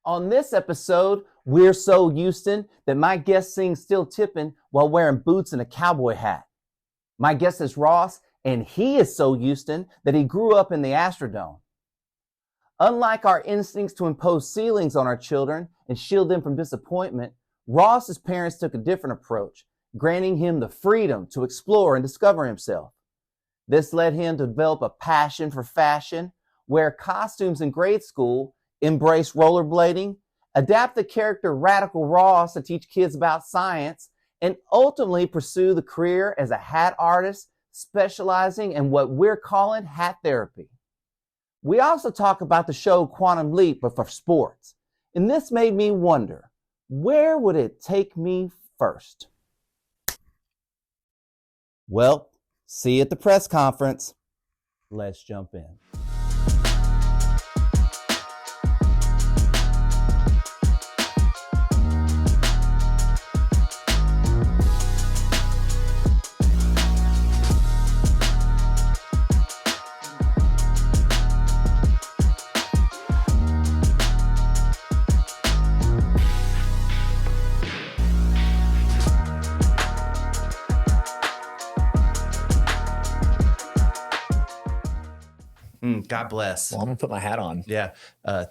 On this episode, we're so Houston that my guest sings Still Tippin' while wearing boots and a cowboy hat. My guest is Ross, and he is so Houston that he grew up in the Astrodome. Unlike our instincts to impose ceilings on our children and shield them from disappointment, Ross's parents took a different approach, granting him the freedom to explore and discover himself. This led him to develop a passion for fashion, wear costumes in grade school, embrace rollerblading, adapt the character Radical Ross to teach kids about science, and ultimately pursue the career as a hat artist, specializing in what we're calling hat therapy. We also talk about the show Quantum Leap, but for sports. And this made me wonder, where would it take me first? Well, see you at the press conference. Let's jump in. God bless. Well, I'm going to put my hat on. Yeah.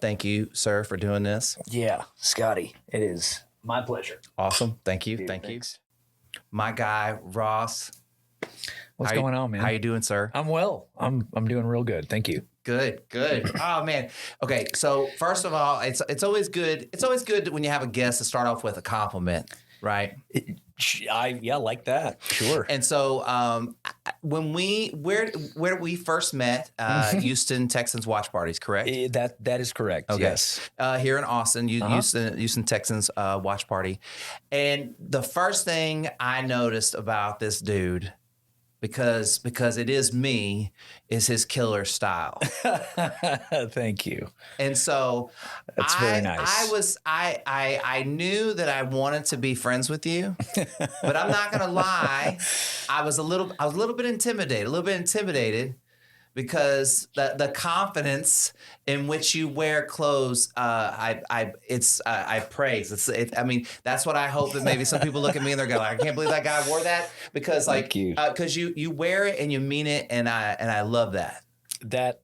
Thank you, sir, for doing this. Yeah, Scottie, it is my pleasure. Awesome. Thank you. Dude, Thank thanks. you. My guy, Ross. What's going on, man? How you doing, sir? I'm well. I'm doing real good. Thank you. Good. Oh man. Okay. So first of all, it's always good. It's always good when you have a guest to start off with a compliment, right? I like that. Sure. And so when where we first met, Houston Texans watch parties, correct? That is correct. Okay. Yes. Here in Austin, Houston Texans watch party. And the first thing I noticed about this dude, because it is me, is his killer style. Thank you. And so that's very nice. I knew that I wanted to be friends with you, but I'm not gonna lie, I was a little bit intimidated because the confidence in which you wear clothes, I praise. I mean, that's what I hope that maybe some people look at me and they're going, like, I can't believe that guy wore that, because like, because you wear it and you mean it, and I love that. That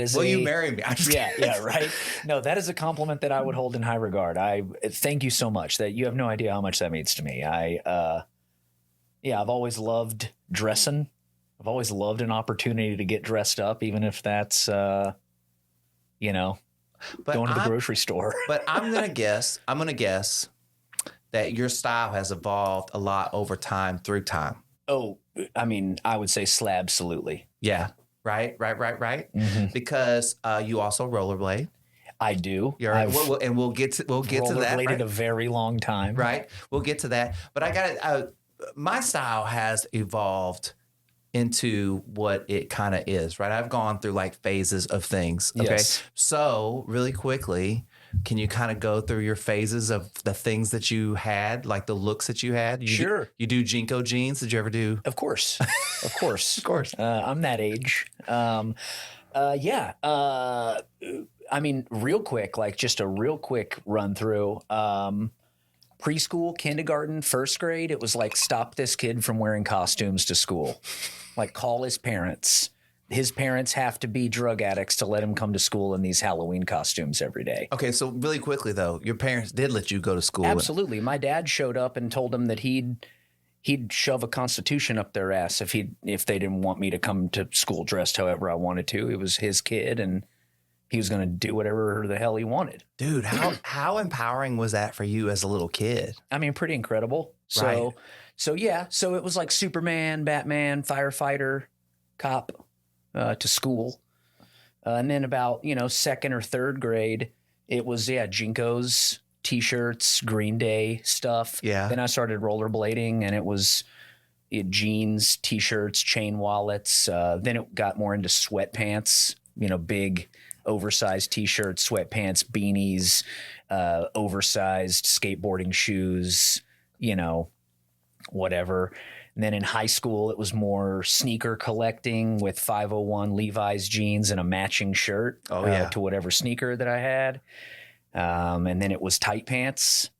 is. Will you marry me? Yeah, right. No, that is a compliment that I would hold in high regard. I thank you so much. That you have no idea how much that means to me. I've always loved dressing. I've always loved an opportunity to get dressed up, even if that's, going to the grocery store. But I'm going to guess that your style has evolved a lot over time, through time. Oh, I mean, I would say absolutely. Yeah. Right. Mm-hmm. Because you also rollerblade. I do. And we'll get to that. Rollerbladed right? a very long time. Right. We'll get to that. But my style has evolved into what it kind of is, right? I've gone through like phases of things. Okay. Yes. So really quickly, can you kind of go through your phases of the things that you had, like the looks that you had? Sure. You do Jinko jeans? Did you ever do? Of course. Of course. Of course. I'm that age. Yeah. I mean, real quick, like just a real quick run through. Preschool, kindergarten, first grade, it was like, stop this kid from wearing costumes to school. Like, call his parents. His parents have to be drug addicts to let him come to school in these Halloween costumes every day. Okay, so really quickly though, your parents did let you go to school. Absolutely. My dad showed up and told him that he'd shove a Constitution up their ass if they didn't want me to come to school dressed however I wanted to. It was his kid, and he was going to do whatever the hell he wanted. Dude, how empowering was that for you as a little kid? I mean, pretty incredible. So it was like Superman, Batman, firefighter, cop to school. And then about, second or third grade, it was, Jinkos, T-shirts, Green Day stuff. Yeah. Then I started rollerblading, and it was jeans, T-shirts, chain wallets. Then it got more into sweatpants, big oversized T-shirts, sweatpants, beanies, oversized skateboarding shoes, whatever. And then in high school, it was more sneaker collecting with 501 Levi's jeans and a matching shirt to whatever sneaker that I had. And then it was tight pants,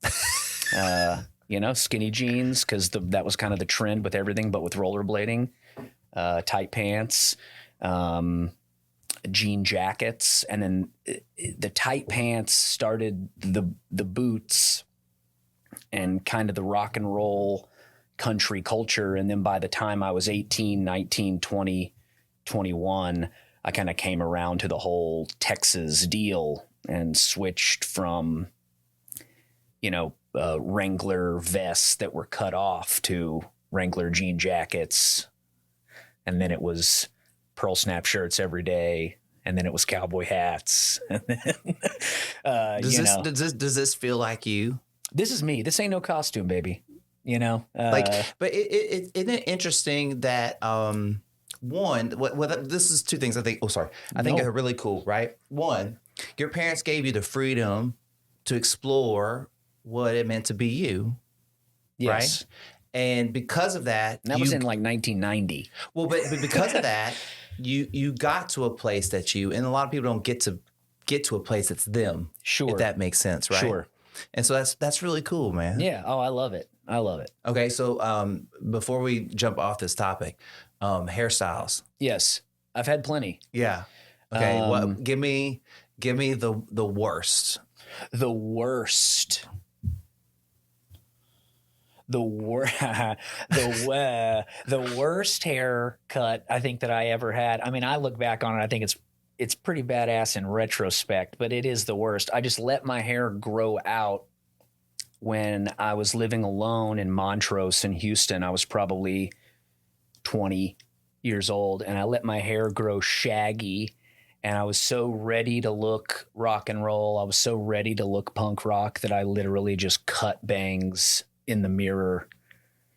skinny jeans, because that was kind of the trend with everything, but with rollerblading, tight pants, jean jackets. And then the tight pants started the boots and kind of the rock and roll country culture. And then by the time I was 18, 19, 20, 21, I kind of came around to the whole Texas deal and switched from, Wrangler vests that were cut off to Wrangler jean jackets. And then it was pearl snap shirts every day. And then it was cowboy hats. And then, does this feel like you? This is me. This ain't no costume, baby. But isn't it interesting that this is two things I think. Oh, sorry. I think are really cool, right? One, your parents gave you the freedom to explore what it meant to be you, yes. Right? And because of that, was in like 1990. Well, but because of that, you got to a place and a lot of people don't get to a place that's them. Sure, if that makes sense, right? Sure. And so that's really cool, man. Yeah. Oh, I love it. Okay, so before we jump off this topic, hairstyles. Yes, I've had plenty. Yeah. Okay. Give me the worst. The worst. The worst haircut I think that I ever had. I mean, I look back on it, I think it's pretty badass in retrospect, but it is the worst. I just let my hair grow out when I was living alone in Montrose in Houston. I was probably 20 years old, and I let my hair grow shaggy, and I was so ready to look rock and roll. I was so ready to look punk rock that I literally just cut bangs in the mirror.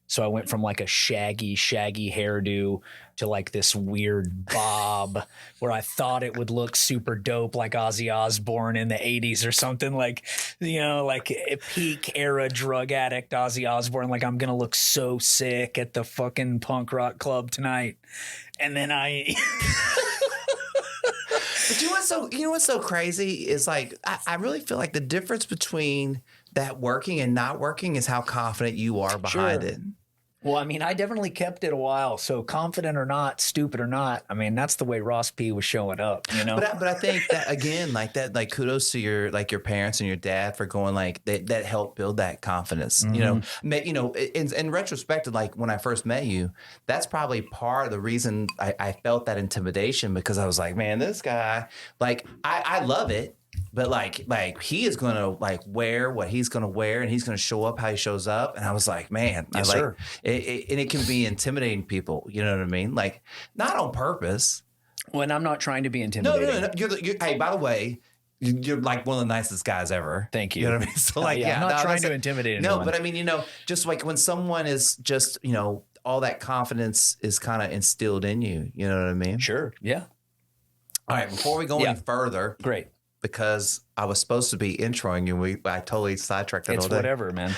So I went from like a shaggy hairdo to like this weird bob where I thought it would look super dope, like Ozzy Osbourne in the 80s or something, like a peak era drug addict Ozzy Osbourne. Like, I'm going to look so sick at the fucking punk rock club tonight. And then But you know what's so crazy is like, I really feel like the difference between that working and not working is how confident you are behind it. Well, I mean, I definitely kept it a while. So confident or not, stupid or not, I mean, that's the way Ross P was showing up, But I think that again, like kudos to your parents and your dad for going like that helped build that confidence. Mm-hmm. In retrospect, like when I first met you, that's probably part of the reason I felt that intimidation, because I was like, man, this guy, like I love it. But like he is gonna like wear what he's gonna wear, and he's gonna show up how he shows up. And I was like, man, yes, sir. And it can be intimidating people. You know what I mean? Like, not on purpose. When I'm not trying to be intimidating. No. Hey, by the way, you're like one of the nicest guys ever. Thank you. You know what I mean? So like, I'm not trying to intimidate anyone. No, but I mean, just like when someone is just, all that confidence is kind of instilled in you. You know what I mean? Sure. Yeah. All right. Before we go any further, great. Because I was supposed to be introing you. I totally sidetracked it all day. It's whatever, man.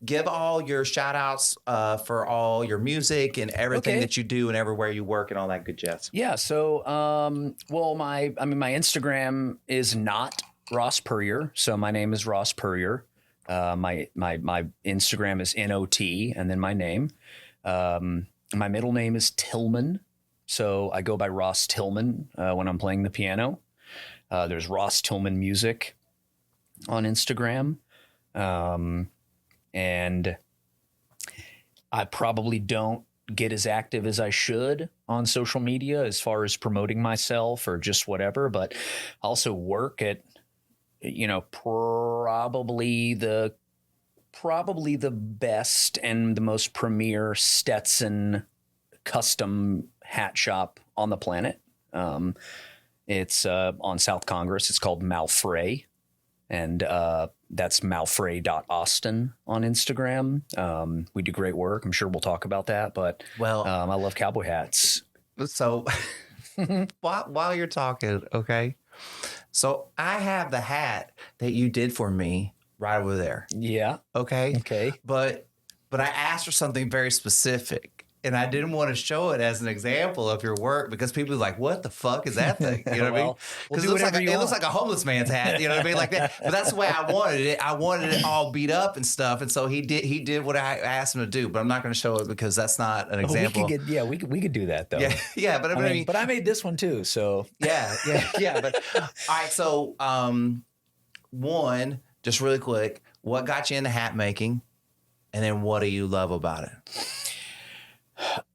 Give all your shout outs for all your music and everything that you do and everywhere you work and all that good jazz. Yeah. So, my Instagram is not Ross Puryear. So my name is Ross Puryear. My Instagram is NOT and then my name. My middle name is Tillman. So I go by Ross Tillman when I'm playing the piano. There's Ross Tillman Music on Instagram. And I probably don't get as active as I should on social media as far as promoting myself or just whatever, but I also work at, probably the best and the most premier Stetson custom hat shop on the planet. It's on South Congress. It's called Malfray, and that's malfray.austin on Instagram. We do great work. I'm sure we'll talk about that, but I love cowboy hats. So while you're talking, okay, so I have the hat that you did for me right over there. Yeah. Okay. Okay. But but I asked for something very specific. And I didn't want to show it as an example of your work because people are like, what the fuck is that thing? You know what I mean? Because we'll it looks like a homeless man's hat. You know what I mean? Like that. But that's the way I wanted it. I wanted it all beat up and stuff. And so he did what I asked him to do. But I'm not going to show it because that's not an example. We could do that though. Yeah. But I mean, but I made this one too. So yeah. But all right. So one, just really quick, what got you into hat making? And then what do you love about it?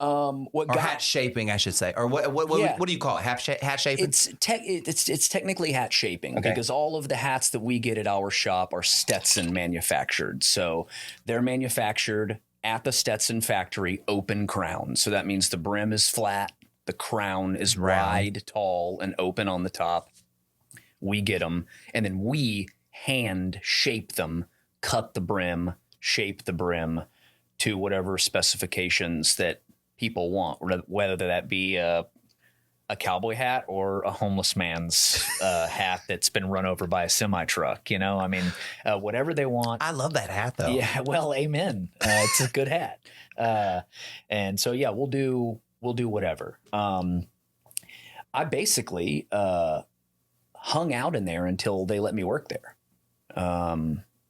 Hat shaping, I should say, or what do you call it? Hat shaping. It's technically hat shaping because all of the hats that we get at our shop are Stetson manufactured. So they're manufactured at the Stetson factory, open crown. So that means the brim is flat, the crown is wide, tall, and open on the top. We get them, and then we hand shape them, cut the brim, shape the brim to whatever specifications that people want, whether that be a cowboy hat or a homeless man's hat that's been run over by a semi truck. You know, I mean, whatever they want. I love that hat though. Yeah, well, amen. It's a good hat. And so yeah, we'll do whatever. I basically hung out in there until they let me work there.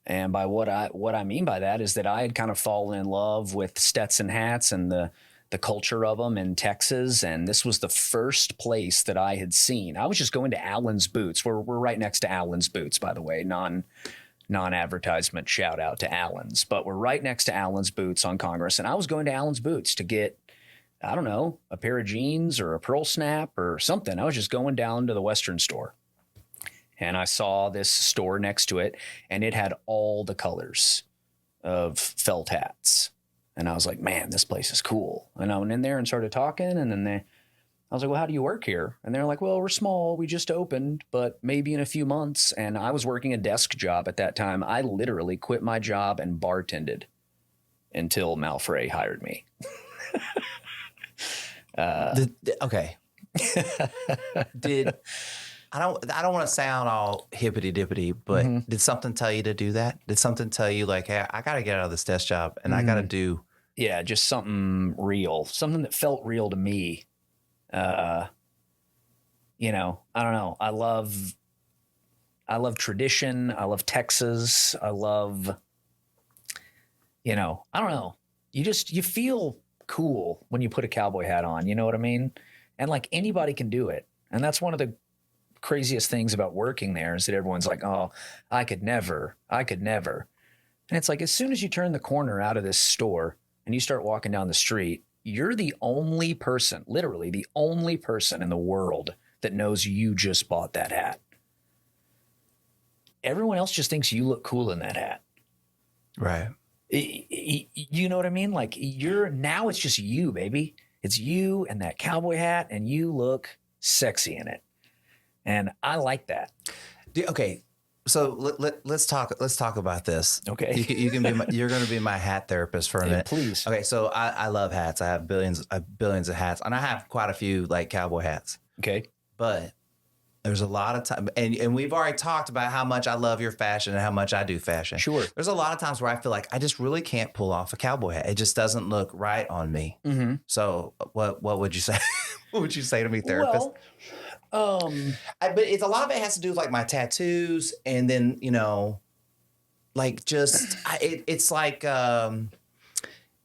And by what I mean by that is that I had kind of fallen in love with Stetson hats and the culture of them in Texas. And this was the first place that I had seen. I was just going to Allen's Boots. We're right next to Allen's Boots, by the way, non-advertisement shout out to Allen's, but we're right next to Allen's Boots on Congress. And I was going to Allen's Boots to get, I don't know, a pair of jeans or a pearl snap or something. I was just going down to the Western store. And I saw this store next to it, and it had all the colors of felt hats. And I was like, man, this place is cool. And I went in there and started talking, and then I was like, well, how do you work here? And they're like, well, we're small. We just opened, but maybe in a few months. And I was working a desk job at that time. I literally quit my job and bartended until Malfray hired me. Okay. I don't want to sound all hippity dippity, but did something tell you to do that? Did something tell you like, hey, I got to get out of this desk job and I got to do? Yeah, just something real, something that felt real to me. You know, I don't know. I love tradition. I love Texas. I love, you know, I don't know. You feel cool when you put a cowboy hat on. You know what I mean? And like anybody can do it. And that's one of the craziest things about working there is that everyone's like, oh, I could never. And it's like, as soon as you turn the corner out of this store and you start walking down the street, you're the only person, literally the only person in the world that knows you just bought that hat. Everyone else just thinks you look cool in that hat. Right. You know what I mean? Like now it's just you, baby. It's you and that cowboy hat, and you look sexy in it. And I like that. Okay. So let's talk about this. Okay. You can be you're going to be my hat therapist for a minute. Please. Okay. So I love hats. I have billions of hats, and I have quite a few like cowboy hats. Okay. But there's a lot of time, and we've already talked about how much I love your fashion and how much I do fashion. Sure. There's a lot of times where I feel like I just really can't pull off a cowboy hat. It just doesn't look right on me. Mm-hmm. So what would you say? What would you say to me, therapist? Well, but it's a lot of it has to do with like my tattoos, and then like just it's like I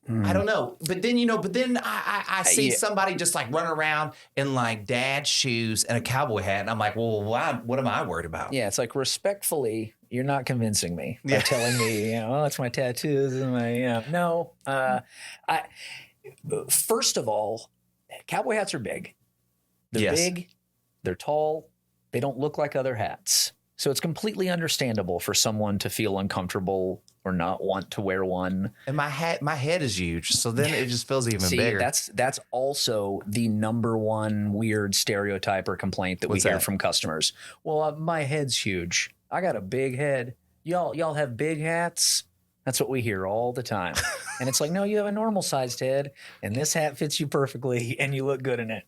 don't know, but then I see somebody just like running around in like dad shoes and a cowboy hat, and I'm like, well, what am I worried about? Yeah, it's like respectfully, you're not convincing me by telling me, oh, it's my tattoos and my no. First of all, cowboy hats are big. They're big. They're tall. They don't look like other hats. So it's completely understandable for someone to feel uncomfortable or not want to wear one. And my head is huge, so then it just feels even bigger. That's also the number one weird stereotype or complaint that we hear from customers. Well, my head's huge. I got a big head. Y'all have big hats? That's what we hear all the time. And it's like, no, you have a normal sized head and this hat fits you perfectly and you look good in it.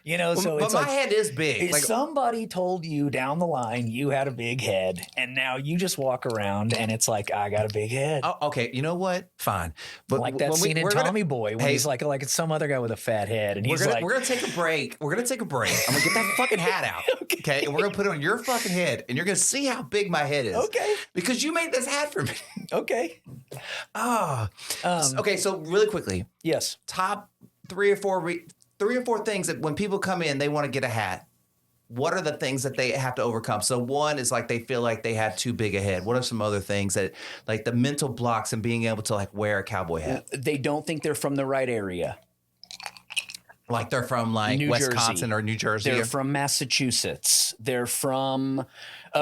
You know, so but it's my like, head is big. Like, somebody told you down the line you had a big head and now you just walk around and it's like, I got a big head. oh, okay, you know what? Fine. But Like that scene in Tommy Boy when he's like it's some other guy with a fat head and he's like, we're gonna take a break. We're gonna take a break. I'm gonna get that fucking hat out. Okay. And we're gonna put it on your fucking head and you're gonna see how big my head is. Okay. Because you made this hat for me. Okay. Oh. Okay, so really quickly. Yes. Top three or four things that when people come in, they want to get a hat. What are the things that they have to overcome? So one is like they feel like they have too big a head. What are some other things that like the mental blocks and being able to like wear a cowboy hat? They don't think they're from the right area. Like they're from like New Wisconsin Jersey. or New Jersey. They're from Massachusetts. They're from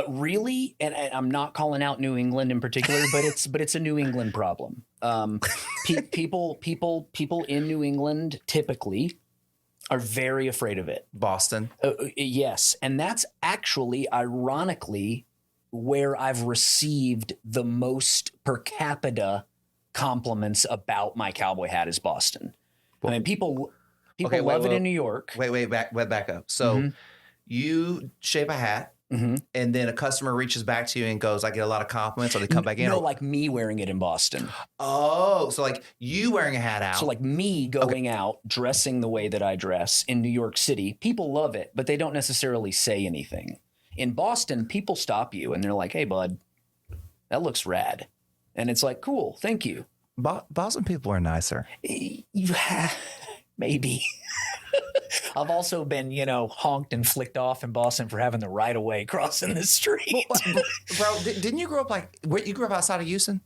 really, and I'm not calling out New England in particular, but it's a New England problem. People in New England typically are very afraid of it. Boston. Yes, and that's actually ironically where I've received the most per capita compliments about my cowboy hat is Boston. I mean, people love it in New York. Back up. So you shape a hat and then a customer reaches back to you and goes, I get a lot of compliments, or they come back in. No, like me wearing it in Boston. Oh, so like you wearing a hat out. So like me going out, dressing the way that I dress in New York City, people love it, but they don't necessarily say anything. In Boston, people stop you and they're like, hey, bud, that looks rad. And it's like, cool, thank you. Boston people are nicer. Maybe. I've also been, honked and flicked off in Boston for having the right of way crossing the street. Bro, didn't you grow up you grew up outside of Houston?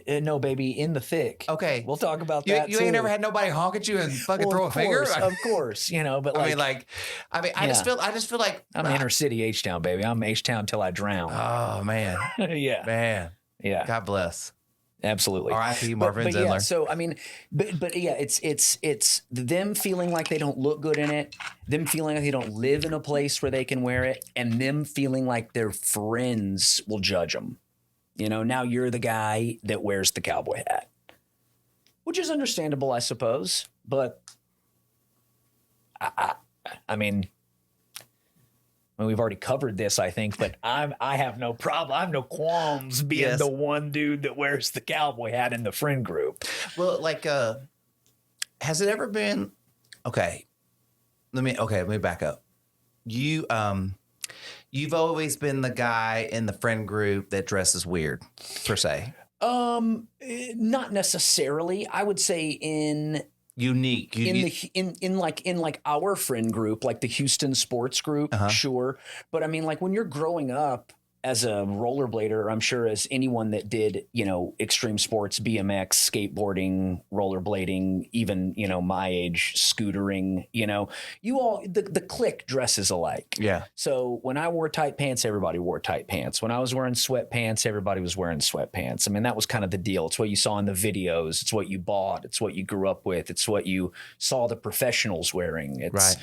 No, baby, in the thick. Okay. We'll talk about that You too. ain't never had nobody honk at you and fucking throw a finger? Of course, but like, I just feel like I'm inner city H-Town, baby. I'm H-Town till I drown. Oh, man. Yeah. Man. Yeah. God bless. Absolutely. R.I.P. Marvin Zindler. Yeah, so I mean, but yeah, it's them feeling like they don't look good in it, them feeling like they don't live in a place where they can wear it, and them feeling like their friends will judge them. Now you're the guy that wears the cowboy hat, which is understandable, I suppose. But I mean, we've already covered this, I think, but I have no problem. I have no qualms being the one dude that wears the cowboy hat in the friend group. Well, like, has it ever been? Okay, let me back up. You've always been the guy in the friend group that dresses weird, per se. Not necessarily. I would say unique in our friend group, like the Houston sports group, sure. But I mean, like when you're growing up as a rollerblader, I'm sure as anyone that did, extreme sports, BMX, skateboarding, rollerblading, even, my age, scootering, you all, the clique dresses alike. Yeah. So when I wore tight pants, everybody wore tight pants. When I was wearing sweatpants, everybody was wearing sweatpants. I mean, that was kind of the deal. It's what you saw in the videos. It's what you bought. It's what you grew up with. It's what you saw the professionals wearing. Right.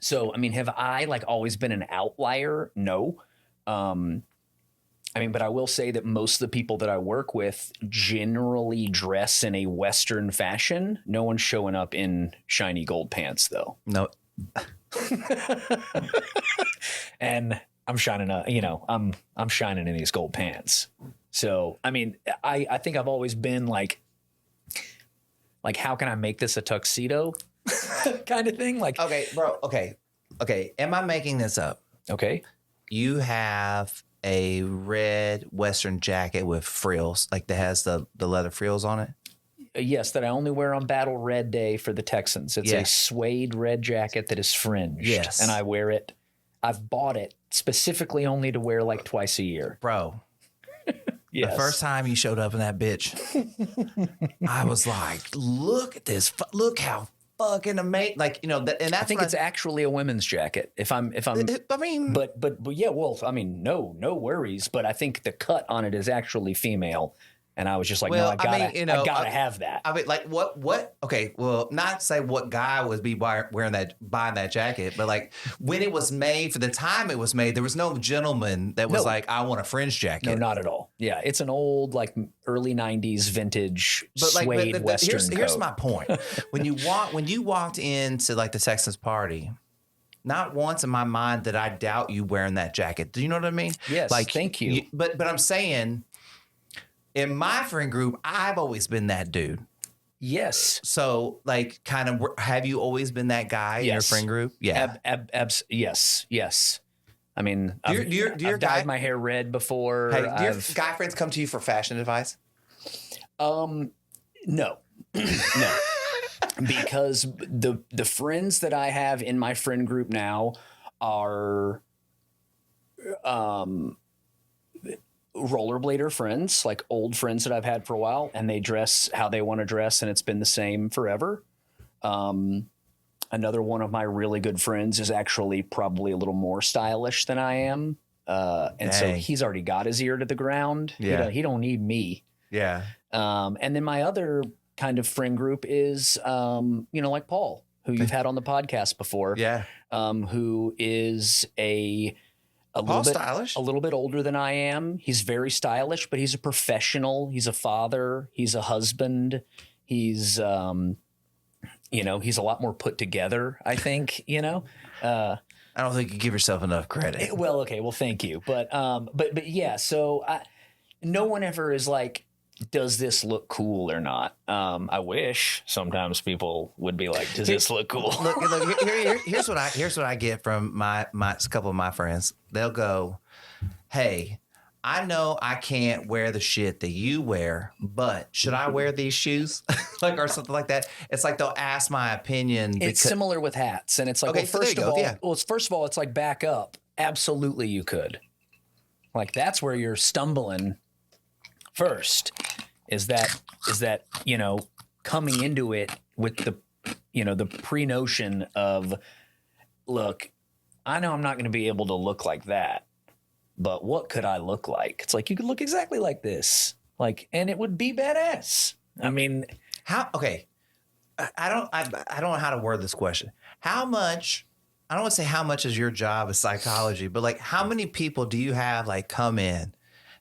So, I mean, have I always been an outlier? No. But I will say that most of the people that I work with generally dress in a Western fashion. No one's showing up in shiny gold pants, though. No. And I'm shining, I'm shining in these gold pants. So, I mean, I think I've always been like, how can I make this a tuxedo kind of thing? Like, okay, bro. Okay. Am I making this up? Okay. You have a red Western jacket with frills, like that has the leather frills on it? Yes, that I only wear on Battle Red Day for the Texans. It's a suede red jacket that is fringed. Yes. And I wear it. I've bought it specifically only to wear twice a year. Bro. Yes. The first time you showed up in that bitch, I was like, look at this. Look how fucking amazing. And that's I think it's actually a women's jacket. If I'm, I mean, but yeah, well, I mean, no worries. But I think the cut on it is actually female. And I was just like, I gotta have that. I mean, what? Okay, well, not say what guy would be buying that jacket, but when it was made, for the time it was made, there was no gentleman that was like, I want a fringe jacket. No, not at all. Yeah, it's an old, like early '90s vintage suede Western here's coat. my point. when you walked into like the Texas party, not once in my mind did I doubt you wearing that jacket. Do you know what I mean? Yes, Like, thank you. But I'm saying, in my friend group, I've always been that dude. Yes. So, like, kind of, have you always been that guy in your friend group? Yeah. Yes. I mean, Do your I've dyed my hair red before. Hey, do your guy friends come to you for fashion advice? No, no, because the friends that I have in my friend group now are rollerblader friends, like old friends that I've had for a while, and they dress how they want to dress, and it's been the same forever. Another one of my really good friends is actually probably a little more stylish than I am. And so he's already got his ear to the ground. Yeah. He don't need me. Yeah. And then my other kind of friend group is, like Paul, who you've had on the podcast before. Yeah. Who is a Paul's stylish. A little bit older than I am. He's very stylish, but he's a professional. He's a father. He's a husband. He's, he's a lot more put together, I think, I don't think you give yourself enough credit. Well, okay. Well, thank you. But yeah, so no one ever is like, does this look cool or not? I wish sometimes people would be like, does this look cool? Look, here's what I get from my couple of my friends. They'll go, hey, I know I can't wear the shit that you wear, but should I wear these shoes? Or something like that. It's like they'll ask my opinion. It's similar with hats. And it's like, okay, first of all, it's like back up. Absolutely you could. Like that's where you're stumbling first is that, coming into it with the pre-notion of, look, I know I'm not going to be able to look like that. But what could I look like? It's like, you could look exactly like this. And it would be badass. I mean, how, okay. I don't know how to word this question. How much, I don't want to say how much is your job as psychology, but like how many people do you have like come in?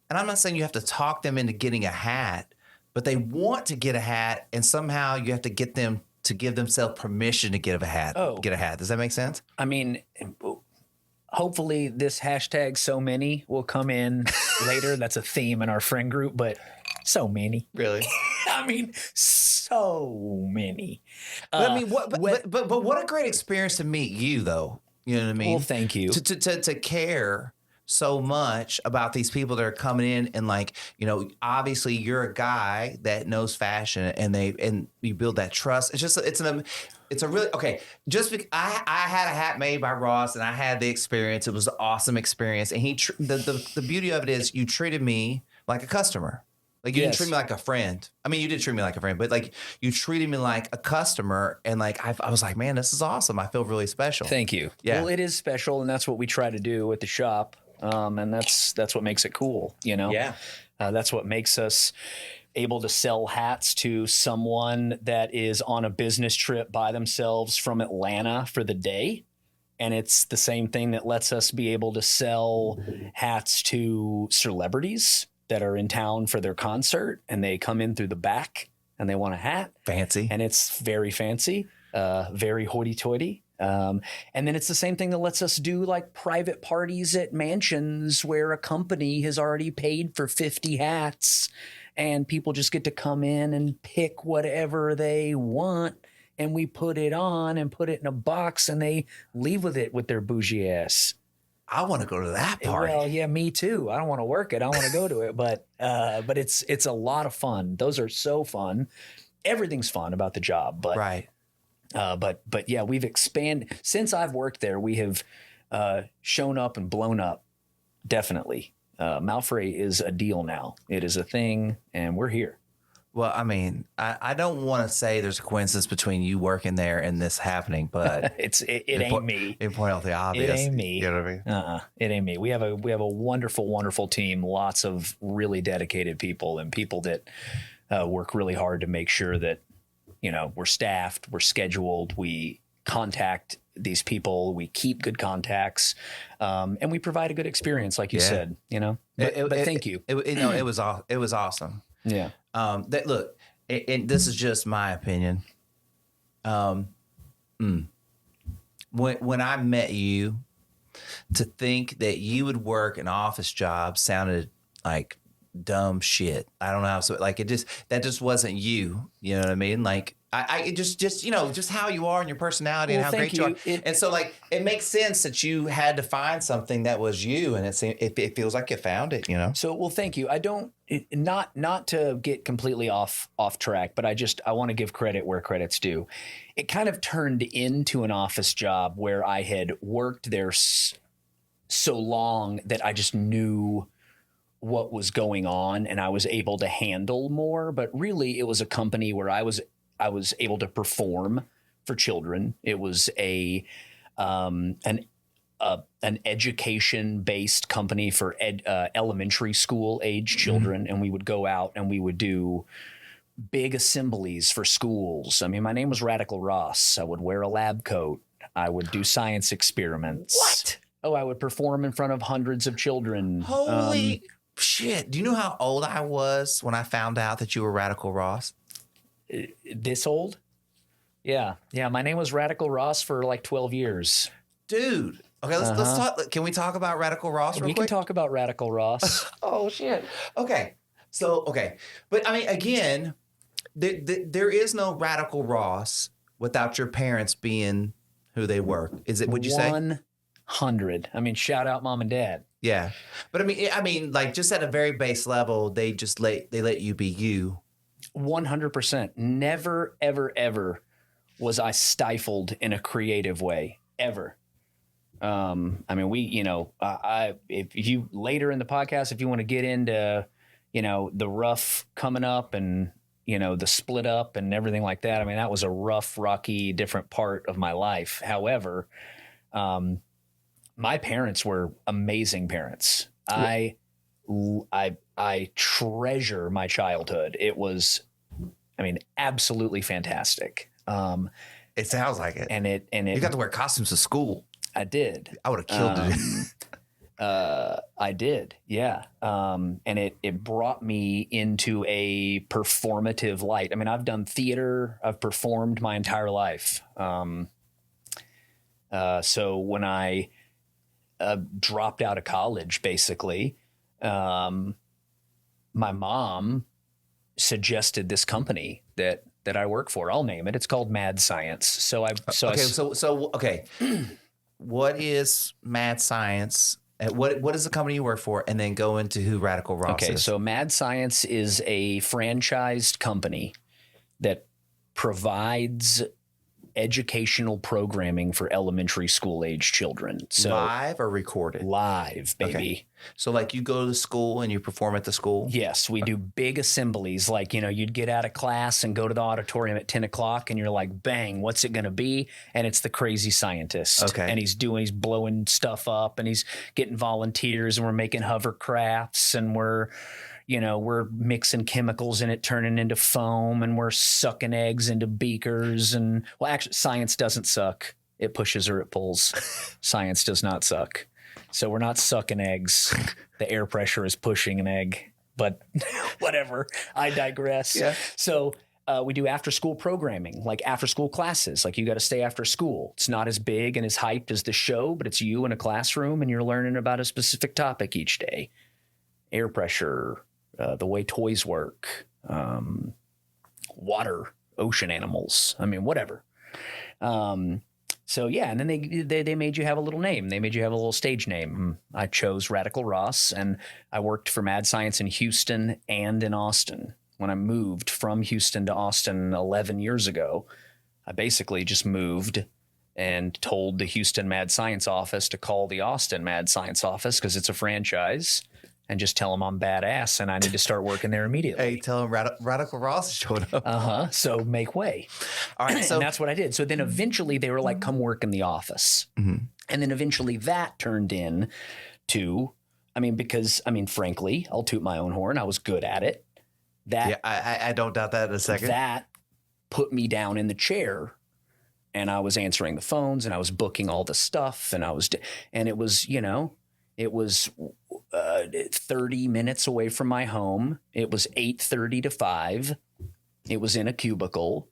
And I'm not saying you have to talk them into getting a hat, but they want to get a hat and somehow you have to get them to give themselves permission to get a hat. Does that make sense? I mean, hopefully this hashtag so many will come in later. That's a theme in our friend group, but so many. Really? I mean, so many. But I mean, but what a great experience to meet you, though. You know what I mean? Well, thank you. To care so much about these people that are coming in and like, obviously you're a guy that knows fashion and you build that trust. It's a really, okay. I had a hat made by Ross and I had the experience. It was an awesome experience. And the beauty of it is you treated me like a customer. Like you didn't treat me like a friend. I mean, you did treat me like a friend, but like you treated me like a customer. And like, I was like, man, this is awesome. I feel really special. Thank you. Yeah. Well, it is special. And that's what we try to do at the shop. And that's what makes it cool, Yeah. That's what makes us able to sell hats to someone that is on a business trip by themselves from Atlanta for the day. And it's the same thing that lets us be able to sell hats to celebrities that are in town for their concert and they come in through the back and they want a hat. Fancy. And it's very fancy, very hoity-toity. And then it's the same thing that lets us do like private parties at mansions where a company has already paid for 50 hats and people just get to come in and pick whatever they want. And we put it on and put it in a box and they leave with it with their bougie ass. I want to go to that party. Well, yeah, me too. I don't want to work it. I want to go to it, but it's a lot of fun. Those are so fun. Everything's fun about the job, but right. But yeah, we've expanded since I've worked there. We have shown up and blown up. Definitely, Malfrey is a deal now. It is a thing, and we're here. Well, I mean, I don't want to say there's a coincidence between you working there and this happening, but it ain't me. You point out the obvious. It ain't me. You know what I mean? It ain't me. We have a wonderful, wonderful team. Lots of really dedicated people and people that work really hard to make sure that we're staffed, we're scheduled, we contact these people. We keep good contacts, and we provide a good experience, like you said. You know, but thank you. It was awesome. Yeah. That look, and this is just my opinion. When I met you, to think that you would work an office job sounded like dumb shit. I don't know how, so like that just wasn't you. You know what I mean? Like it just you know, just how you are and your personality and how great you are. And so like it makes sense that you had to find something that was you, and it feels like you found it, you know? So, well, thank you. I don't, not to get completely off track, but I want to give credit where credit's due. It kind of turned into an office job where I had worked there so long that I just knew what was going on and I was able to handle more. But really, it was a company where I was able to perform for children. It was an education-based company for elementary school age children, and we would go out and we would do big assemblies for schools. I mean, my name was Radical Ross. I would wear a lab coat. I would do science experiments. What? Oh, I would perform in front of hundreds of children. Holy shit. Do you know how old I was when I found out that you were Radical Ross? This old? Yeah. My name was Radical Ross for like 12 years. Dude. Okay, let's talk. Can we talk about Radical Ross real quick? We can talk about Radical Ross. Oh, shit. Okay. So, okay. But I mean, again, there is no Radical Ross without your parents being who they were. Is it, would you say? 100. I mean, shout out mom and dad. Yeah. But I mean, like just at a very base level, they let you be you. 100%. Never, ever, ever was I stifled in a creative way, ever. I mean, if you later in the podcast, if you want to get into, you know, the rough coming up and, you know, the split up and everything like that. I mean, that was a rough, rocky, different part of my life. However, my parents were amazing parents. I treasure my childhood. It was, I mean, absolutely fantastic. It sounds like it. And it you got to wear costumes to school. I did. I would have killed it. I did. Yeah. And it brought me into a performative light. I mean, I've done theater. I've performed my entire life. So when I dropped out of college, basically, my mom suggested this company that I work for. I'll name it. It's called Mad Science. Okay. What is Mad Science? What is the company you work for? And then go into who Radical Ross is. Okay, so Mad Science is a franchised company that provides educational programming for elementary school age children. So live or recorded? Live, baby. Okay. So like you go to school and you perform at the school? Yes, we do big assemblies. Like, you know, you'd get out of class and go to the auditorium at 10 o'clock and you're like, bang, what's it going to be? And it's the crazy scientist. Okay. And he's blowing stuff up and he's getting volunteers and we're making hovercrafts and we're mixing chemicals in it, turning into foam, and we're sucking eggs into beakers. And well, actually, science doesn't suck. It pushes or it pulls. Science does not suck. So we're not sucking eggs. The air pressure is pushing an egg, but whatever. I digress. Yeah. So we do after school programming, like after school classes. Like you got to stay after school. It's not as big and as hyped as the show, but it's you in a classroom and you're learning about a specific topic each day. Air pressure, the way toys work, water, ocean animals. I mean, whatever. So yeah, and then they made you have a little name. They made you have a little stage name. I chose Radical Ross, and I worked for Mad Science in Houston and in Austin. When I moved from Houston to Austin 11 years ago, I basically just moved and told the Houston Mad Science office to call the Austin Mad Science office because it's a franchise. And just tell them I'm badass and I need to start working there immediately. Hey, tell them Radical Ross showed up. So make way. All right. So and that's what I did. So then eventually they were like, come work in the office. Mm-hmm. And then eventually that turned in to, frankly, I'll toot my own horn. I was good at it. I don't doubt that in a second. That put me down in the chair and I was answering the phones and I was booking all the stuff and it was, it was 30 minutes away from my home. It was 8:30 to 5. It was in a cubicle.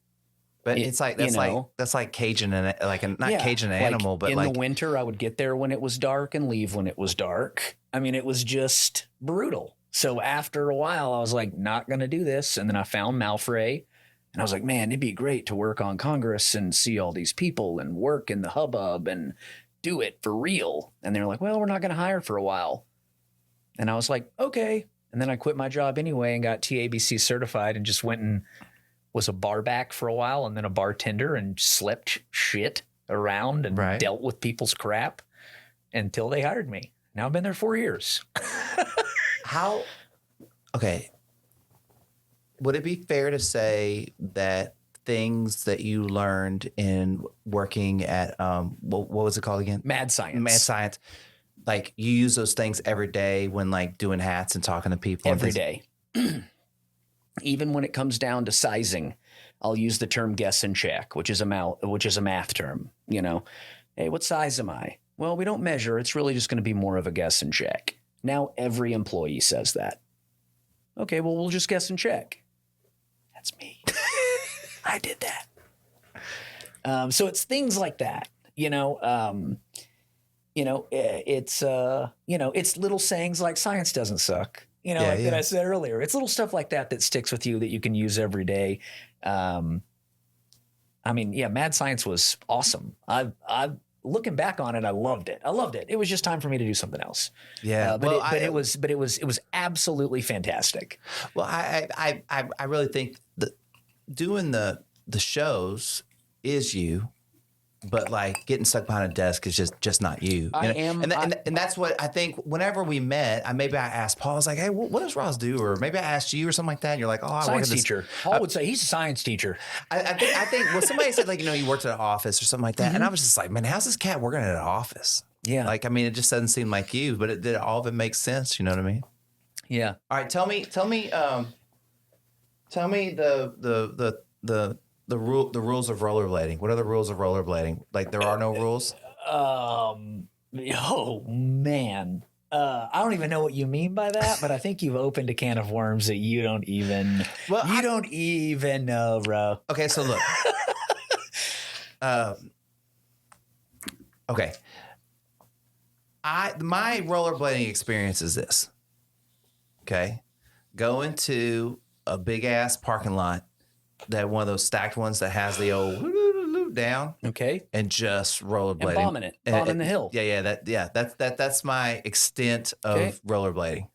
But it's like that's like caging and not caging an animal, but in the winter I would get there when it was dark and leave when it was dark. I mean, it was just brutal. So after a while, I was like, not going to do this. And then I found Malfray, and I was like, man, it'd be great to work on Congress and see all these people and work in the hubbub and do it for real. And they're like, well, we're not going to hire for a while. And I was like, okay. And then I quit my job anyway and got TABC certified and just went and was a barback for a while and then a bartender and slept shit around and dealt with people's crap until they hired me. Now I've been there 4 years. Okay. Would it be fair to say that things that you learned in working at, what was it called again? Mad Science. Mad Science. Like you use those things every day when like doing hats and talking to people. Every day. Even when it comes down to sizing, I'll use the term guess and check, which is a math term. Hey, what size am I? Well, we don't measure. It's really just going to be more of a guess and check. Now every employee says that. Okay, well, we'll just guess and check. That's me. I did that. So it's things like that. It's little sayings like science doesn't suck. That I said earlier. It's little stuff like that sticks with you that you can use every day. Mad Science was awesome. I looking back on it, I loved it. It was just time for me to do something else. Yeah, it was absolutely fantastic. Well, I really think that doing the shows is you. But like getting stuck behind a desk is just not you. And that's what I think. Whenever we met, maybe I asked Paul. I was like, "Hey, what does Ross do?" Or maybe I asked you or something like that. And you're like, "Oh, I science teacher." Paul would say he's a science teacher. I think. Well, somebody said like you worked at an office or something like that, and I was just like, "Man, how's this cat working at an office?" Yeah. It just doesn't seem like you, but all of it makes sense. You know what I mean? Yeah. All right, tell me the rules of rollerblading. What are the rules of rollerblading? Like there are no rules? Oh man. I don't even know what you mean by that, but I think you've opened a can of worms that you don't even know, bro. Okay, so look. Okay. My rollerblading experience is this. Okay. Go into a big ass parking lot. That one of those stacked ones that has the old down, okay, and just rollerblading, and bombing the hill. That's my extent of rollerblading.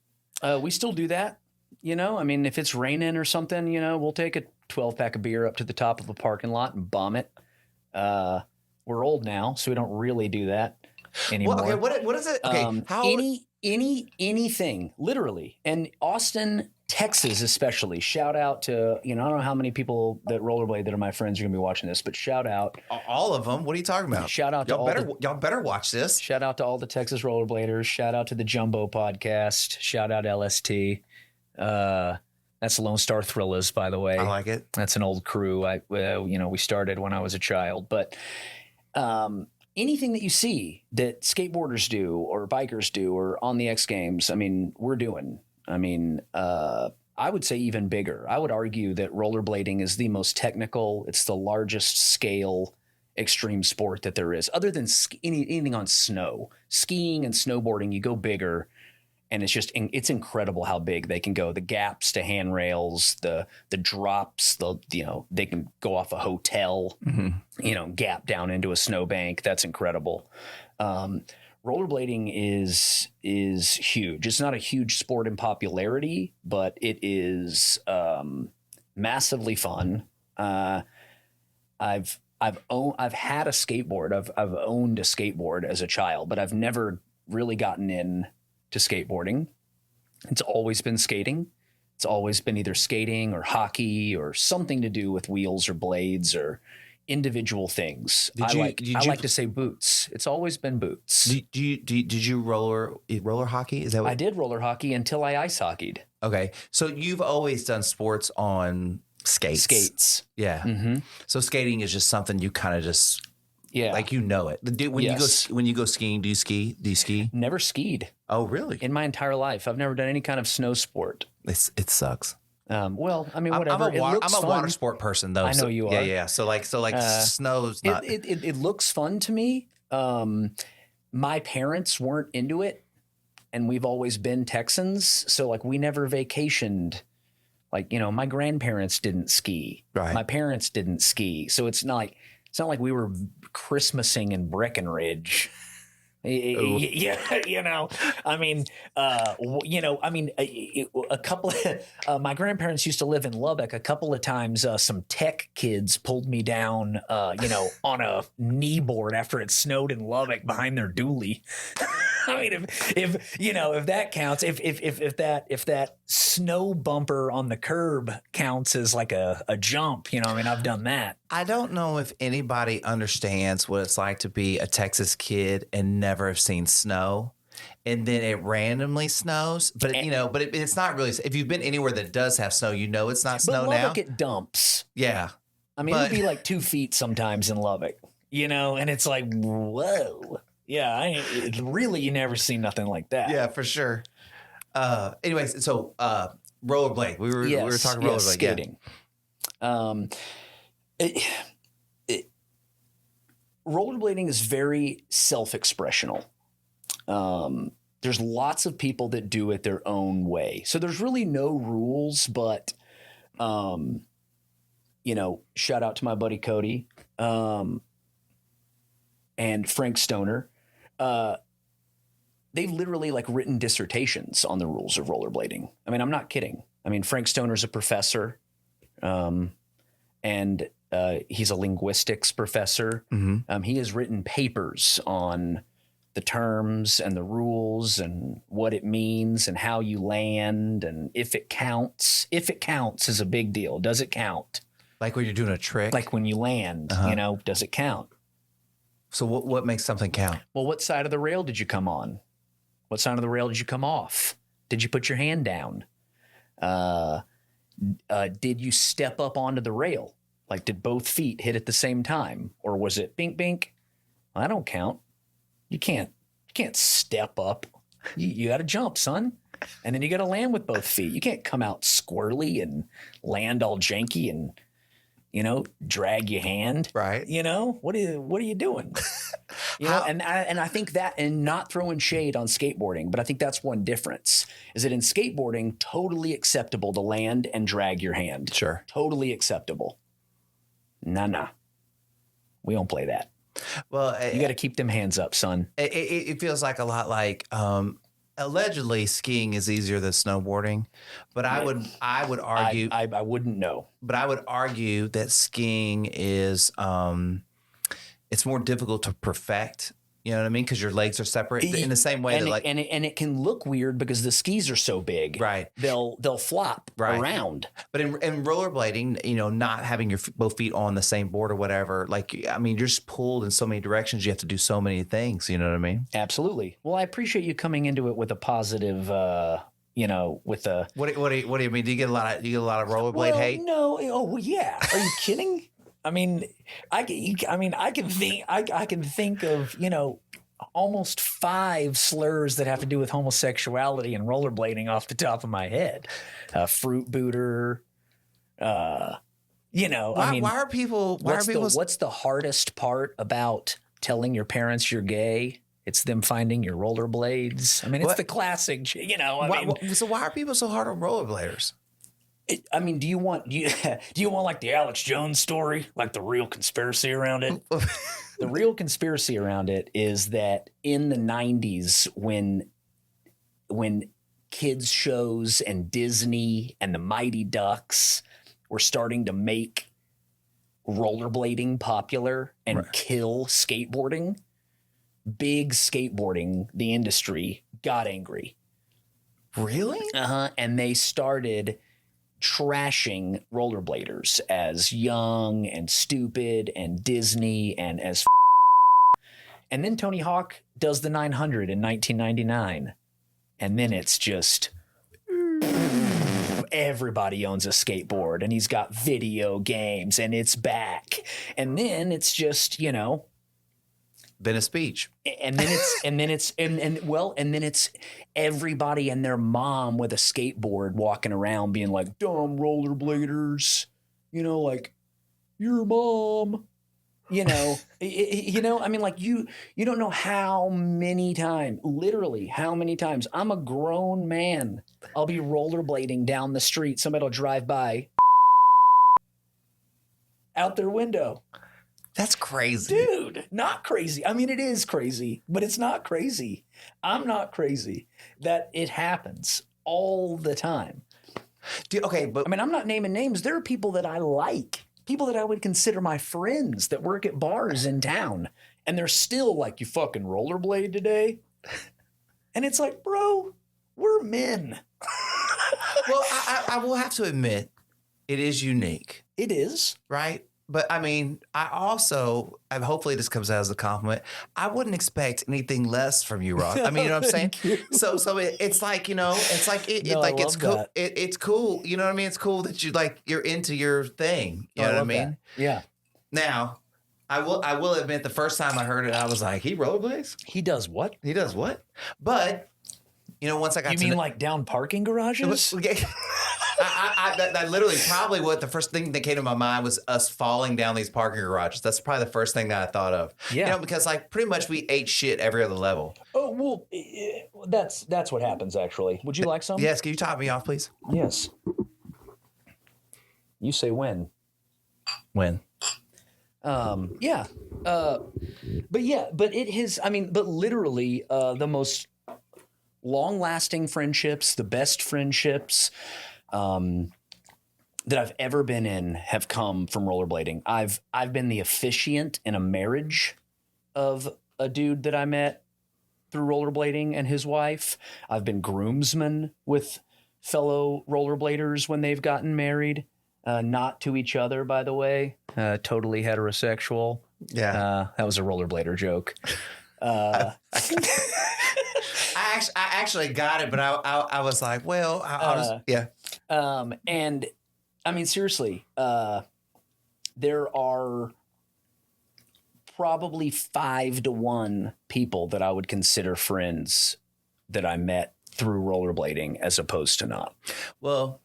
We still do that, if it's raining or something, we'll take a 12-pack of beer up to the top of a parking lot and bomb it. We're old now, so we don't really do that anymore. Well, okay, what is it? Okay, anything, literally, and Austin, Texas especially, shout out to, I don't know how many people that rollerblade that are my friends are going to be watching this, but shout out. All of them? What are you talking about? Shout out to y'all better watch this. Shout out to all the Texas rollerbladers. Shout out to the Jumbo podcast. Shout out LST. That's Lone Star Thrillers, by the way. I like it. That's an old crew. We started when I was a child, but anything that you see that skateboarders do or bikers do or on the X Games, we're doing. I would say even bigger. I would argue that rollerblading is the most technical. It's the largest scale extreme sport that there is, other than anything on snow. Skiing and snowboarding, you go bigger, and it's incredible how big they can go. The gaps to handrails, the drops, they can go off a hotel, gap down into a snowbank. That's incredible. Rollerblading is huge. It's not a huge sport in popularity, but it is massively fun. I've had a skateboard. I've owned a skateboard as a child, but I've never really gotten in to skateboarding. It's always been skating. It's always been either skating or hockey or something to do with wheels or blades or individual things. I like to say boots. It's always been boots. Did you roller hockey? Is that what I did roller hockey until I ice hockeyed. Okay. So you've always done sports on Skates. Yeah. Mm-hmm. So skating is just something you kind of just like it. When you go skiing, do you ski? Do you ski? Never skied. Oh, really? In my entire life, I've never done any kind of snow sport. It sucks. Well, I mean, whatever. I'm a water sport person, though. I know you are. Yeah. So snow's not. It looks fun to me. My parents weren't into it, and we've always been Texans, so like we never vacationed. Like, my grandparents didn't ski. Right. My parents didn't ski, so it's not like we were Christmasing in Breckenridge. Yeah, a couple of my grandparents used to live in Lubbock. A couple of times, some tech kids pulled me down, on a knee board after it snowed in Lubbock behind their dually. I mean, if that counts, if that snow bumper on the curb counts as like a jump, I've done that. I don't know if anybody understands what it's like to be a Texas kid and never have seen snow. And then it randomly snows, but it's not really. If you've been anywhere that does have snow, it's not snow now. Lubbock, it dumps. Yeah. I mean, it'd be like 2 feet sometimes in Lubbock, and it's like, whoa. Yeah, you never see nothing like that. Yeah, for sure. Anyways, so rollerblade. We were talking rollerblade. Skating. Yeah. Rollerblading is very self-expressional. There's lots of people that do it their own way. So there's really no rules, but, shout out to my buddy Cody and Frank Stoner. They've literally written dissertations on the rules of rollerblading. I mean, I'm not kidding. I mean, Frank Stoner's a professor, and he's a linguistics professor. Mm-hmm. He has written papers on the terms and the rules and what it means and how you land and if it counts. If it counts is a big deal. Does it count? Like when you're doing a trick? Like when you land, does it count? So what makes something count? Well, what side of the rail did you come on? What side of the rail did you come off? Did you put your hand down? Did you step up onto the rail? Like, did both feet hit at the same time? Or was it bink, bink? Well, that don't count. You can't step up. You got to jump, son. And then you got to land with both feet. You can't come out squirrely and land all janky and, drag your hand. Right. What are you doing? And I think that, and not throwing shade on skateboarding, but I think that's one difference, is that in skateboarding, totally acceptable to land and drag your hand. Sure. Totally acceptable. Nah. We don't play that. Well, you got to keep them hands up, son. It feels like a lot like allegedly skiing is easier than snowboarding, but I would argue I wouldn't know. But I would argue that skiing is it's more difficult to perfect. You know what I mean? Because your legs are separate in the same way and it can look weird because the skis are so big. Right. They'll flop around. But in rollerblading, not having your both feet on the same board or whatever, you're just pulled in so many directions. You have to do so many things. You know what I mean? Absolutely. Well, I appreciate you coming into it with a positive. With a what do you mean? Do you get a lot of rollerblade hate? No. Oh, well, yeah. Are you kidding? I mean, I can think of, almost 5 slurs that have to do with homosexuality and rollerblading off the top of my head. Fruit booter. Why are people? What's the hardest part about telling your parents you're gay? It's them finding your rollerblades. I mean, it's the classic, So why are people so hard on rollerbladers? Do you want like the Alex Jones story, like the real conspiracy around it? The real conspiracy around it is that in the 90s, when kids shows and Disney and the Mighty Ducks were starting to make rollerblading popular and kill skateboarding, the industry got angry. Really? And they started trashing rollerbladers as young and stupid and Disney and as and then Tony Hawk does the 900 in 1999, and then it's just everybody owns a skateboard and he's got video games and it's back. And then it's just, you know, Been a speech. and then it's everybody and their mom with a skateboard walking around being like, dumb rollerbladers, you know, like your mom, you know, I mean, like you don't know how many times, literally how many times I'm a grown man. I'll be rollerblading down the street. Somebody will drive by out their window. That's crazy. Dude, not crazy. I mean, it is crazy, but it's not crazy. I'm not crazy. That it happens all the time. Okay, but I mean, I'm not naming names. There are people that I like, people that I would consider my friends that work at bars in town. And they're still like, you fucking rollerblade today? And it's like, bro, we're men. well, I will have to admit, it is unique, It is. right? But I mean, I also, and hopefully this comes out as a compliment, I wouldn't expect anything less from you, Ross. I mean, you know what I'm saying? So it's like, you know, it's like, No, like, I it's love cool. that. It's cool. You know what I mean? It's cool that you like, you're into your thing. You know what I love mean? that. Yeah. Now, I will admit the first time I heard it, I was like, he rollerblades? He does what? He does what? But, you know, once I got You to mean know- like down parking garages? that literally probably what the first thing that came to my mind was us falling down these parking garages. That's probably the first thing that I thought of. Yeah. You know, because like pretty much we ate shit every other level. Oh, well, that's what happens, actually. Would you like some? Yes, can you top me off, please? Yes. You say when. When? Yeah. But it has, I mean, but literally the most long-lasting friendships, the best friendships that I've ever been in have come from rollerblading. I've been the officiant in a marriage of a dude that I met through rollerblading and his wife. I've been groomsman with fellow rollerbladers when they've gotten married, not to each other, by the way, totally heterosexual. Yeah. That was a rollerblader joke. I actually got it, but I was like, well, I'll just, yeah. And I mean, seriously, there are probably 5 to 1 people that I would consider friends that I met through rollerblading as opposed to not. Well,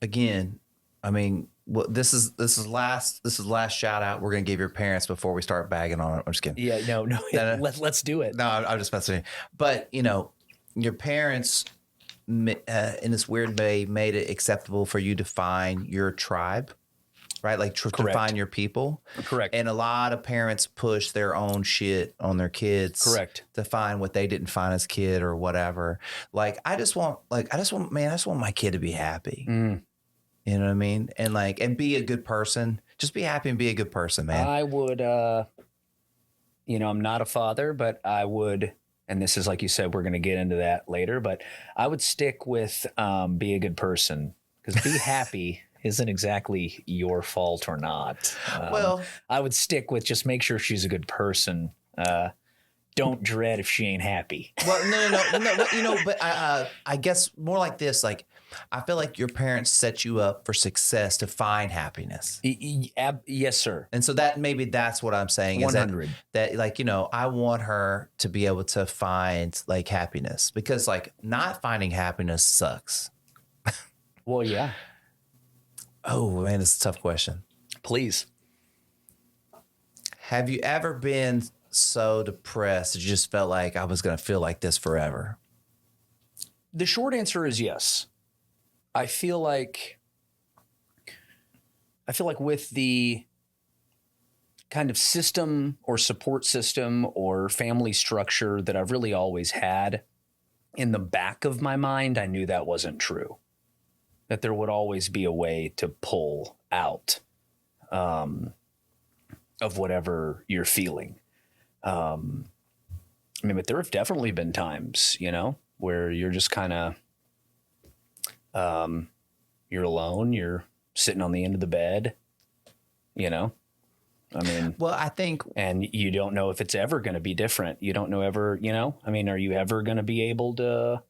again, I mean, well, this is last shout out we're gonna give your parents before we start bagging on it. I'm just kidding. Yeah, no. Let's do it. No, I'm just messing with you. But, you know, your parents, in this weird way, made it acceptable for you to find your tribe, right? Like to Correct. find your people. Correct. And a lot of parents push their own shit on their kids. Correct. To find what they didn't find as a kid or whatever. Like, I just want my kid to be happy. Mm. You know what I mean? And like, and be a good person. Just be happy and be a good person, man. I would, you know, I'm not a father, but I would, and this is like you said, we're going to get into that later, but I would stick with be a good person, because be happy isn't exactly your fault or not. Well, I would stick with just make sure she's a good person. Don't dread if she ain't happy. well, no, you know, but I guess more like this, like, I feel like your parents set you up for success to find happiness. Yes, sir. And so that's what I'm saying is 100. that like, you know, I want her to be able to find like happiness, because like not finding happiness sucks. Well, yeah. Oh man, it's a tough question. Please. Have you ever been so depressed that you just felt like I was going to feel like this forever? The short answer is yes. I feel like with the kind of system or support system or family structure that I've really always had, in the back of my mind, I knew that wasn't true. That there would always be a way to pull out of whatever you're feeling. I mean, but there have definitely been times, you know, where you're just kind of, you're alone, you're sitting on the end of the bed, you know, I mean, Well, I think, and you don't know if it's ever going to be different. You don't know ever, you know, I mean, are you ever going to be able to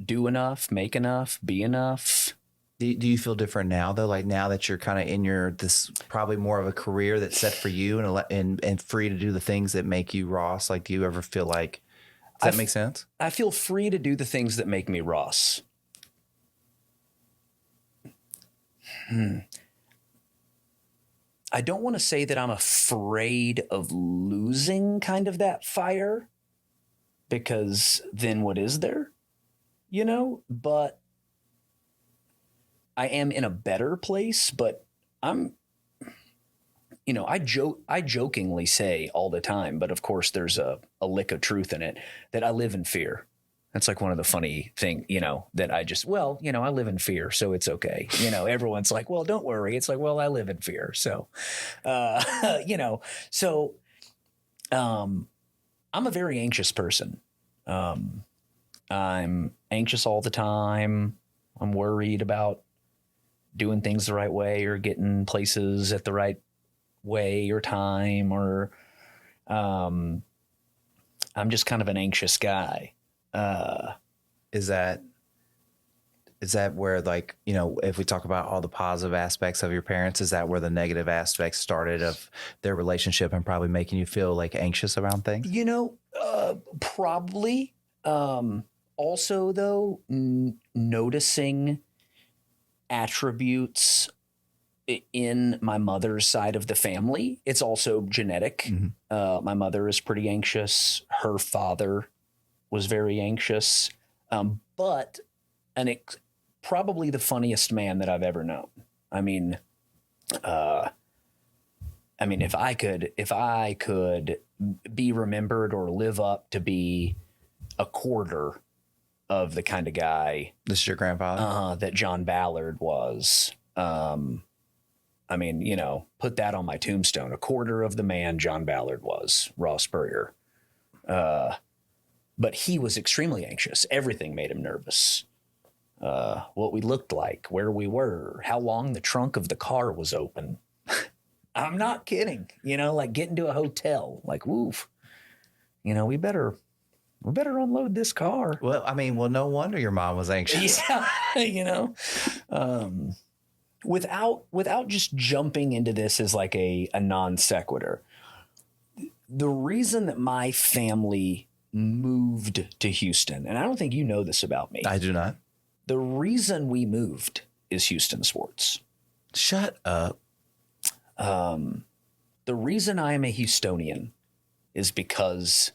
do enough, make enough, be enough. Do you feel different now though? Like now that you're kind of in this probably more of a career that's set for you and free to do the things that make you Ross. Like, do you ever feel like, does that make sense? I feel free to do the things that make me Ross. I don't want to say that I'm afraid of losing kind of that fire, because then what is there? You know, but I am in a better place, but I'm, you know, I jokingly say all the time, but of course there's a lick of truth in it, that I live in fear. That's like one of the funny thing, you know, that I live in fear, so it's okay. You know, everyone's like, well, don't worry. It's like, well, I live in fear. So, you know, so, I'm a very anxious person. I'm anxious all the time. I'm worried about doing things the right way or getting places at the right way or time, or, I'm just kind of an anxious guy. Is that where, like, you know, if we talk about all the positive aspects of your parents, is that where the negative aspects started of their relationship and probably making you feel like anxious around things? You know, probably. Also though, noticing attributes in my mother's side of the family. It's also genetic. Mm-hmm. My mother is pretty anxious. Her father was very anxious. But probably the funniest man that I've ever known. I mean, if I could be remembered or live up to be a quarter of the kind of guy. This is your grandfather? That John Ballard was. I mean, you know, put that on my tombstone. A quarter of the man John Ballard was, Ross Puryear. But he was extremely anxious. Everything made him nervous. What we looked like, where we were, how long the trunk of the car was open. I'm not kidding. You know, like getting to a hotel, like, woof, you know, we better unload this car. Well, I mean, no wonder your mom was anxious. Yeah, you know, without just jumping into this as like a non sequitur. The reason that my family moved to Houston, and I don't think you know this about me. I do not. The reason we moved is Houston sports. Shut up. The reason I am a Houstonian is because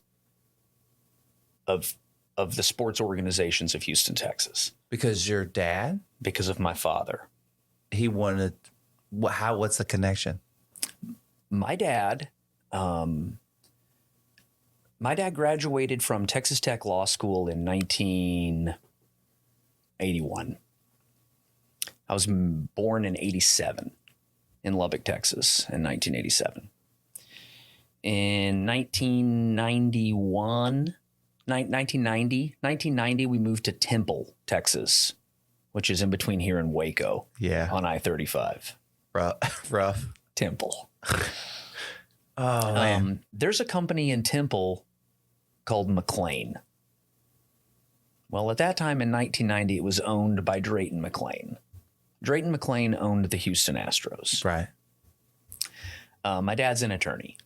of the sports organizations of Houston, Texas. Because your dad? Because of my father. He wanted, what's the connection? My dad graduated from Texas Tech Law School in 1981. I was born in 87 in Lubbock, Texas in 1987. In 1990, we moved to Temple, Texas, which is in between here and Waco. Yeah. On I-35. Rough. Temple. Oh, man. There's a company in Temple called McLean. Well, at that time in 1990, it was owned by Drayton McLean. Drayton McLean owned the Houston Astros. Right. My dad's an attorney,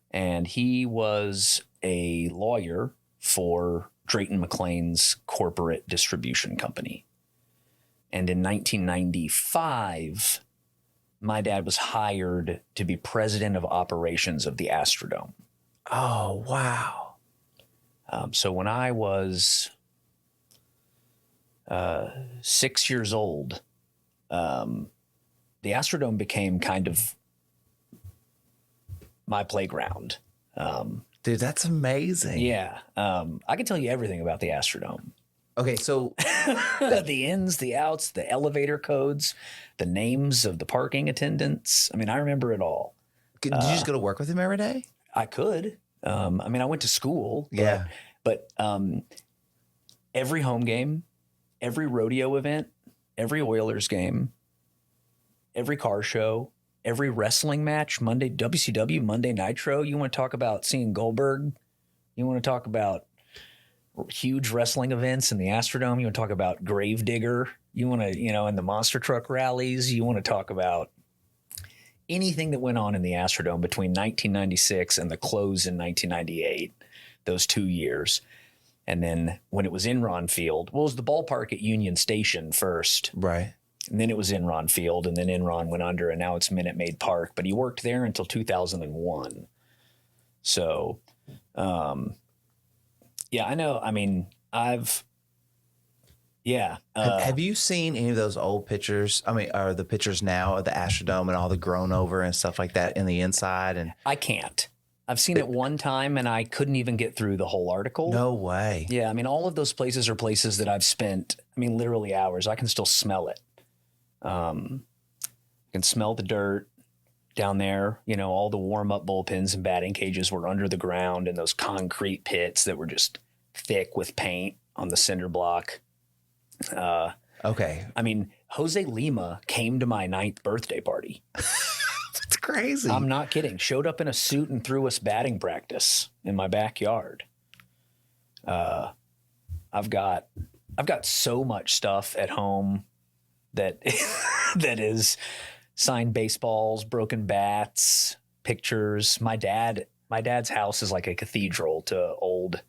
and he was a lawyer for Drayton McLean's corporate distribution company. And in 1995, my dad was hired to be president of operations of the Astrodome. Oh, wow. So when I was 6 years old, the Astrodome became kind of my playground. Dude, that's amazing. Yeah. I can tell you everything about the Astrodome. Okay, so the ins, the outs, the elevator codes, the names of the parking attendants. I mean, I remember it all. Did you just go to work with him every day? I could. I mean, I went to school. But every home game, every rodeo event, every Oilers game, every car show, every wrestling match, Monday WCW, Monday Nitro. You want to talk about seeing Goldberg? You want to talk about huge wrestling events in the Astrodome. You want to talk about Gravedigger. You want to, in the monster truck rallies, you want to talk about anything that went on in the Astrodome between 1996 and the close in 1998, those 2 years. And then when it was Enron Field, well, it was the ballpark at Union Station first. Right. And then it was Enron Field, and then Enron went under, and now it's Minute Maid Park. But he worked there until 2001. So, yeah, I know. I mean, have you seen any of those old pictures? I mean, or the pictures now of the Astrodome and all the grown over and stuff like that in the inside? And I can't. I've seen it one time, and I couldn't even get through the whole article. No way. Yeah, I mean, all of those places are places that I've spent, literally hours. I can still smell it. I can smell the dirt down there. All the warm-up bullpens and batting cages were under the ground, and those concrete pits that were just thick with paint on the cinder block. Okay. I mean, Jose Lima came to my 9th birthday party. That's crazy. I'm not kidding. Showed up in a suit and threw us batting practice in my backyard. I've got so much stuff at home that that is signed baseballs, broken bats, pictures. My dad's house is like a cathedral to old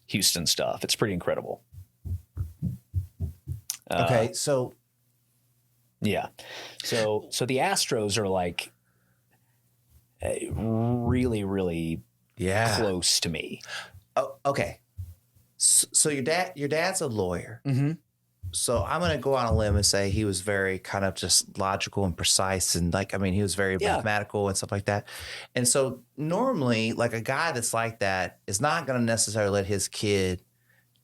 Houston stuff. It's pretty incredible. Okay, so yeah, so the Astros are like really, really close to me. Oh, okay. So your dad's a lawyer. Mm-hmm. So I'm going to go on a limb and say he was very kind of just logical and precise. And he was very mathematical and stuff like that. And so normally like a guy that's like that is not going to necessarily let his kid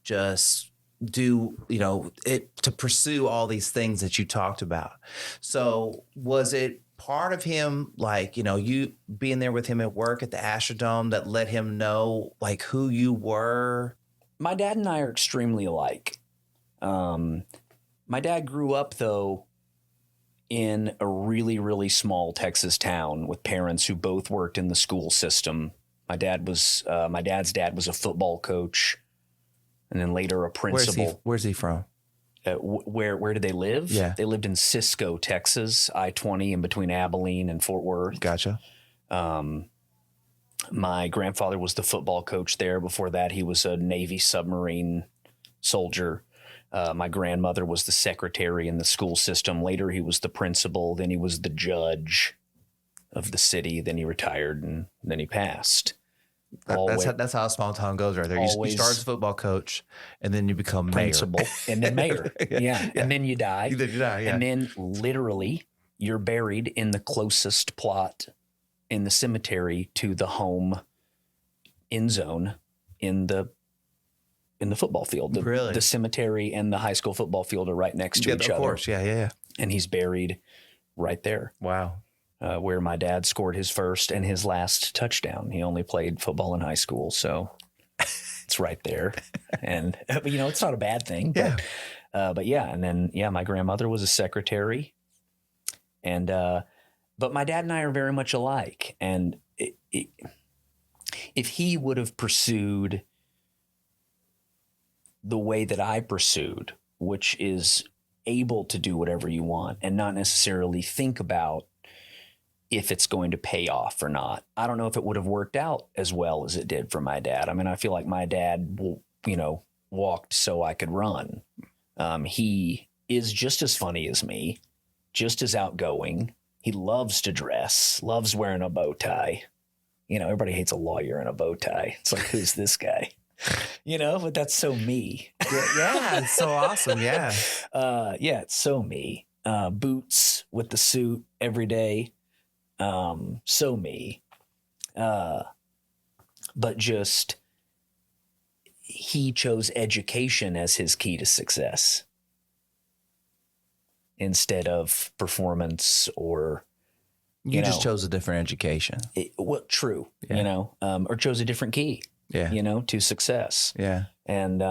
just do, it to pursue all these things that you talked about. So was it part of him, like, you being there with him at work at the Astrodome that let him know like who you were? My dad and I are extremely alike. My dad grew up though in a really, really small Texas town with parents who both worked in the school system. My dad's dad was a football coach and then later a principal. Where's he from? Where did they live? Yeah. They lived in Cisco, Texas, I-20 in between Abilene and Fort Worth. Gotcha. My grandfather was the football coach there. Before that, he was a Navy submarine soldier. My grandmother was the secretary in the school system. Later, he was the principal. Then he was the judge of the city. Then he retired, and then he passed. That's how a small town goes right there. You start as a football coach, and then you become principal, and then mayor. yeah. And then you die. And then literally, you're buried in the closest plot in the cemetery to the home end zone in the football field. The cemetery and the high school football field are right next to each other. Of course, yeah. And he's buried right there. Wow. Where my dad scored his first and his last touchdown. He only played football in high school, so it's right there. And it's not a bad thing. Yeah. But yeah, and then my grandmother was a secretary, and but my dad and I are very much alike. And if he would have pursued the way that I pursued, which is able to do whatever you want and not necessarily think about if it's going to pay off or not, I don't know if it would have worked out as well as it did for my dad. I feel like my dad, walked so I could run. He is just as funny as me, just as outgoing. He loves to dress, loves wearing a bow tie. Everybody hates a lawyer in a bow tie. It's like, who's this guy? But that's so me. Yeah, it's so awesome. Yeah. It's so me. Boots with the suit every day. So me. But just he chose education as his key to success instead of performance or you just chose a different education. True. Yeah. Or chose a different key. Yeah. To success. Yeah. And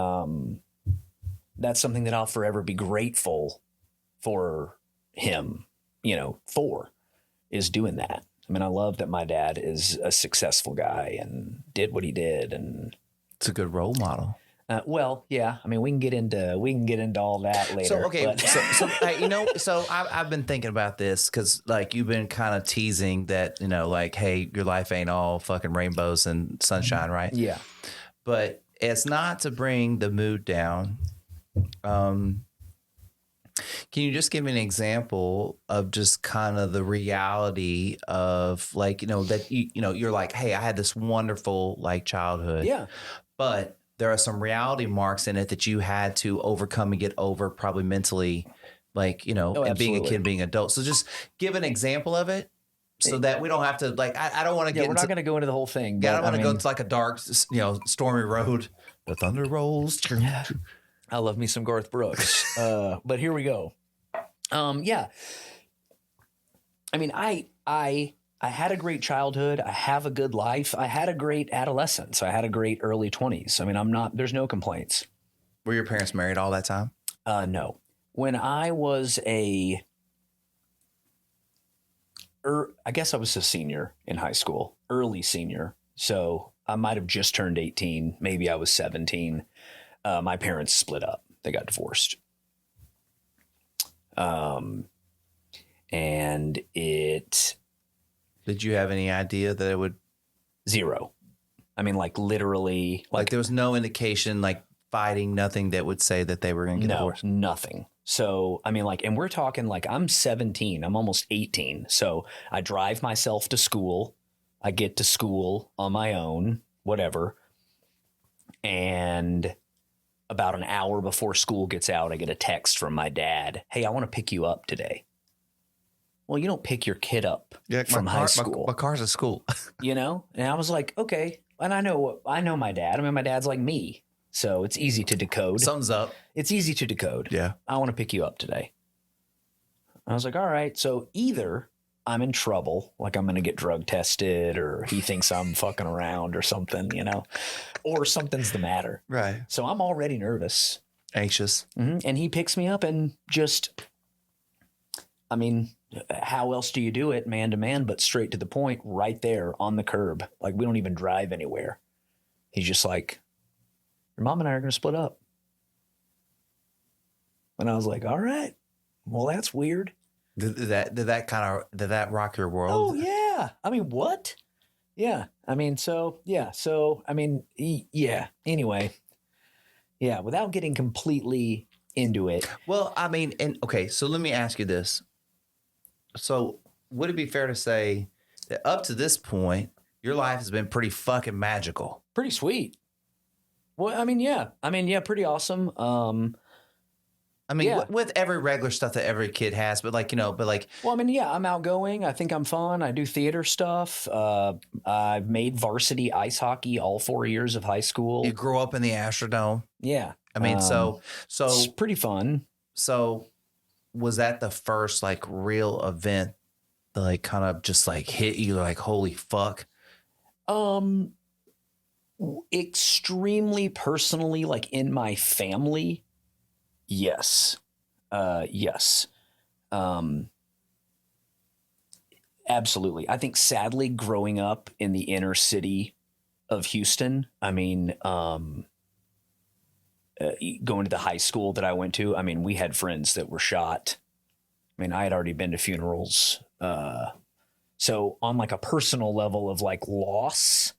that's something that I'll forever be grateful for him, is doing that. I love that my dad is a successful guy and did what he did. And it's a good role model. Well, yeah. I mean, we can get into all that later. So okay, but- so I've been thinking about this because like you've been kind of teasing that like, hey, your life ain't all fucking rainbows and sunshine, right? yeah. But it's not to bring the mood down. Can you just give me an example of just kind of the reality of like that you're like, hey, I had this wonderful like childhood, Yeah. but there are some reality marks in it that you had to overcome and get over probably mentally, like, and being a absolutely. kid, being an adult. So just give an example of it so that we don't have to like, I don't want to Yeah, get we're not going to go into the whole thing. I don't but, want to go into like a dark, stormy road. The thunder rolls. I love me some Garth Brooks. But here we go. Yeah. I mean, I had a great childhood. I have a good life. I had a great adolescence. I had a great early 20s. I mean, there's no complaints. Were your parents married all that time? No. When I was I guess I was a senior in high school, early senior. So I might have just turned 18. Maybe I was 17. My parents split up. They got divorced. And it... Did you have any idea that it would? Zero. I mean, like literally... Like there was no indication, like fighting, nothing that would say that they were going to get divorced? Nothing. So, I mean, like, and we're talking like I'm 17. I'm almost 18. So I drive myself to school. I get to school on my own, whatever. And about an hour before school gets out, I get a text from my dad. Hey, I want to pick you up today. Well, you don't pick your kid up from high school. My car's at school. And I was like, okay. And I know my dad. I mean, my dad's like me. So it's easy to decode. Something's up. It's easy to decode. Yeah. I want to pick you up today. I was like, all right. So either I'm in trouble, like I'm going to get drug tested, or he thinks I'm fucking around or something, or something's the matter. Right. So I'm already nervous. Anxious. Mm-hmm. And he picks me up and just, I mean, how else do you do it man to man, but straight to the point right there on the curb. Like we don't even drive anywhere. He's just like, your mom and I are going to split up. And I was like, all right, well, that's weird. Did that rock your world? Oh yeah. I mean, what? Yeah. I mean, yeah. Anyway. Yeah. Without getting completely into it. Well, I mean, okay, so let me ask you this. So would it be fair to say that up to this point, your life has been pretty fucking magical? Pretty sweet. Well, I mean, yeah. Pretty awesome. Yeah. With every regular stuff that every kid has, but well, I mean, yeah, I'm outgoing. I think I'm fun. I do theater stuff. I've made varsity ice hockey all 4 years of high school. you grew up in the Astrodome. Yeah. I mean, so It's pretty fun. So was that the first like real event that like kind of just like hit you like, holy fuck? Extremely personally, like in my family. Yes. Yes. Absolutely. I think sadly growing up in the inner city of Houston, I mean, going to the high school that I went to, I mean, we had friends that were shot. I mean, I had already been to funerals. So on like a personal level of like loss,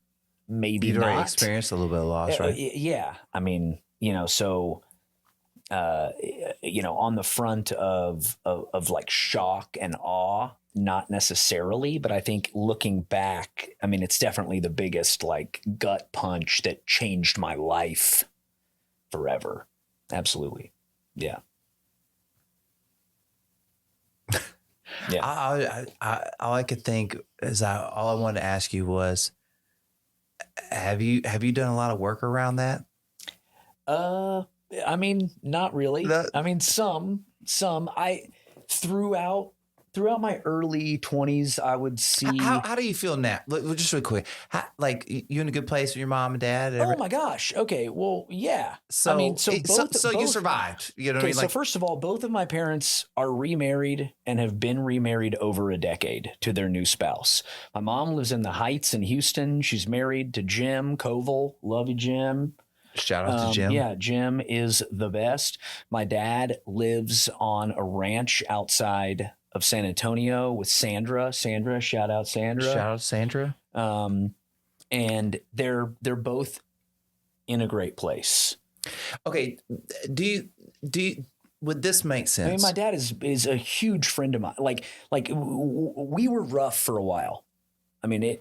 maybe You'd not. already experienced a little bit of loss, right? Yeah. I mean, so, on the front of like shock and awe, not necessarily, but I think looking back, I mean, it's definitely the biggest like gut punch that changed my life forever. Absolutely. Yeah. Yeah. All I could think is all I wanted to ask you was, have you done a lot of work around that? I mean, not really. I mean, some throughout my early 20s, I would see. How do you feel now? Look, just real quick. Like you in a good place with your mom and dad? Oh my gosh. Okay. Well, yeah. So, I mean, so you survived. You know what I mean? So first of all, both of my parents are remarried and have been remarried over a decade to their new spouse. My mom lives in the Heights in Houston. She's married to Jim Koval. Love you, Jim. Shout out to Jim. Yeah, Jim is the best. My dad lives on a ranch outside of San Antonio with Sandra. Shout out Sandra. Shout out Sandra. And they're both in a great place. Okay, do you would this make sense? I mean, my dad is a huge friend of mine. Like we were rough for a while. I mean, I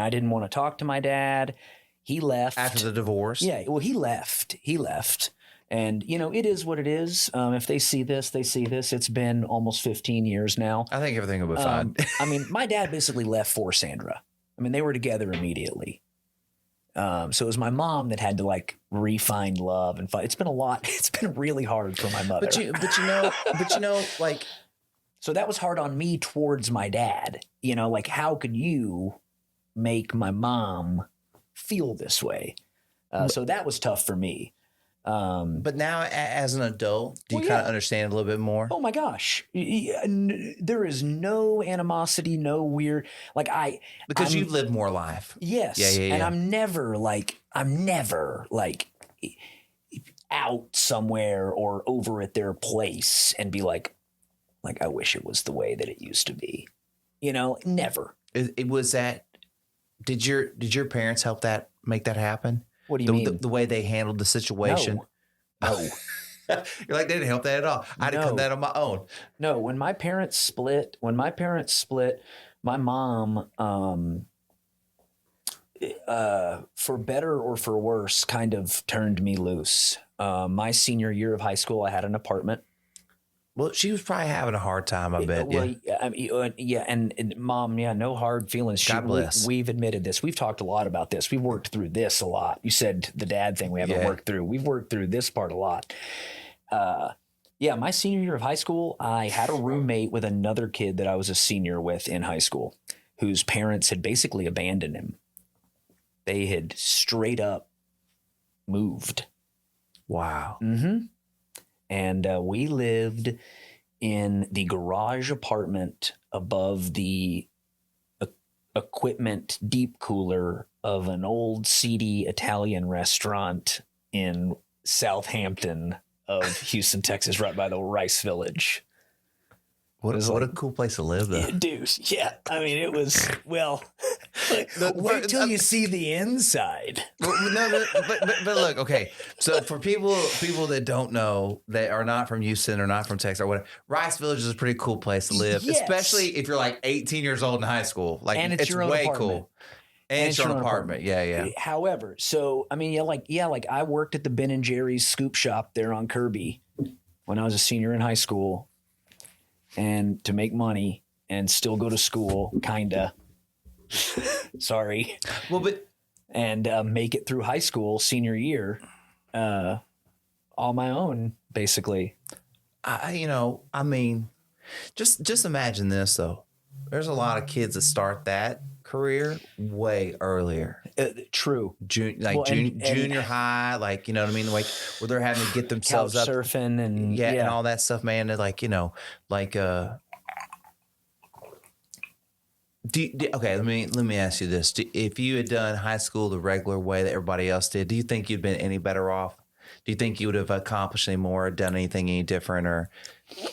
didn't want to talk to my dad. He left After the divorce. Yeah, well, he left. And, it is what it is. If they see this, they see this. It's been almost 15 years now. I think everything will be fine. I mean, my dad basically left for Sandra. I mean, they were together immediately. So it was my mom that had to like re-find love and fight. It's been a lot. It's been really hard for my mother. But you know, like, so that was hard on me towards my dad. Like, how could you make my mom feel this way? So that was tough for me. But now as an adult, do you kind of understand a little bit more? Oh my gosh. There is no animosity, no weird, Because you've lived more life. Yes. Yeah. And I'm never out somewhere or over at their place and be like, I wish it was the way that it used to be, never. It was that, did your parents help make that happen? What do you mean? The way they handled the situation? No. You're like, they didn't help that at all. I had to come that on my own. No, when my parents split, my mom, for better or for worse, kind of turned me loose. My senior year of high school, I had an apartment. Well, she was probably having a hard time, I bet. Well, and mom, no hard feelings. God bless. We've admitted this. We've talked a lot about this. We've worked through this a lot. You said the dad thing we haven't worked through. We've worked through this part a lot. My senior year of high school, I had a roommate with another kid that I was a senior with in high school, whose parents had basically abandoned him. They had straight up moved. Wow. Mm-hmm. And we lived in the garage apartment above the equipment deep cooler of an old seedy Italian restaurant in Southampton of Houston, Texas, right by the Rice Village. What a cool place to live, though. Dude, yeah. I mean, it was, wait till you see the inside. No, but look, okay. So for people that don't know, that are not from Houston or not from Texas or whatever, Rice Village is a pretty cool place to live, Yes. especially if you're like 18 years old in high school. Like, And it's your own way apartment. cool. And it's your own apartment. Yeah. However, so I mean, I worked at the Ben and Jerry's scoop shop there on Kirby when I was a senior in high school, and to make money and still go to school, kinda. Sorry. Well, but and make it through high school senior year, on my own, basically. I mean, just imagine this though. There's a lot of kids that start that career way earlier. True. Junior high, like, you know what I mean? Like, where they're having to get themselves Couch up. surfing and And all that stuff, man. They're like, okay, let me ask you this. If you had done high school the regular way that everybody else did, do you think you'd been any better off? Do you think you would have accomplished any more, done anything any different, or,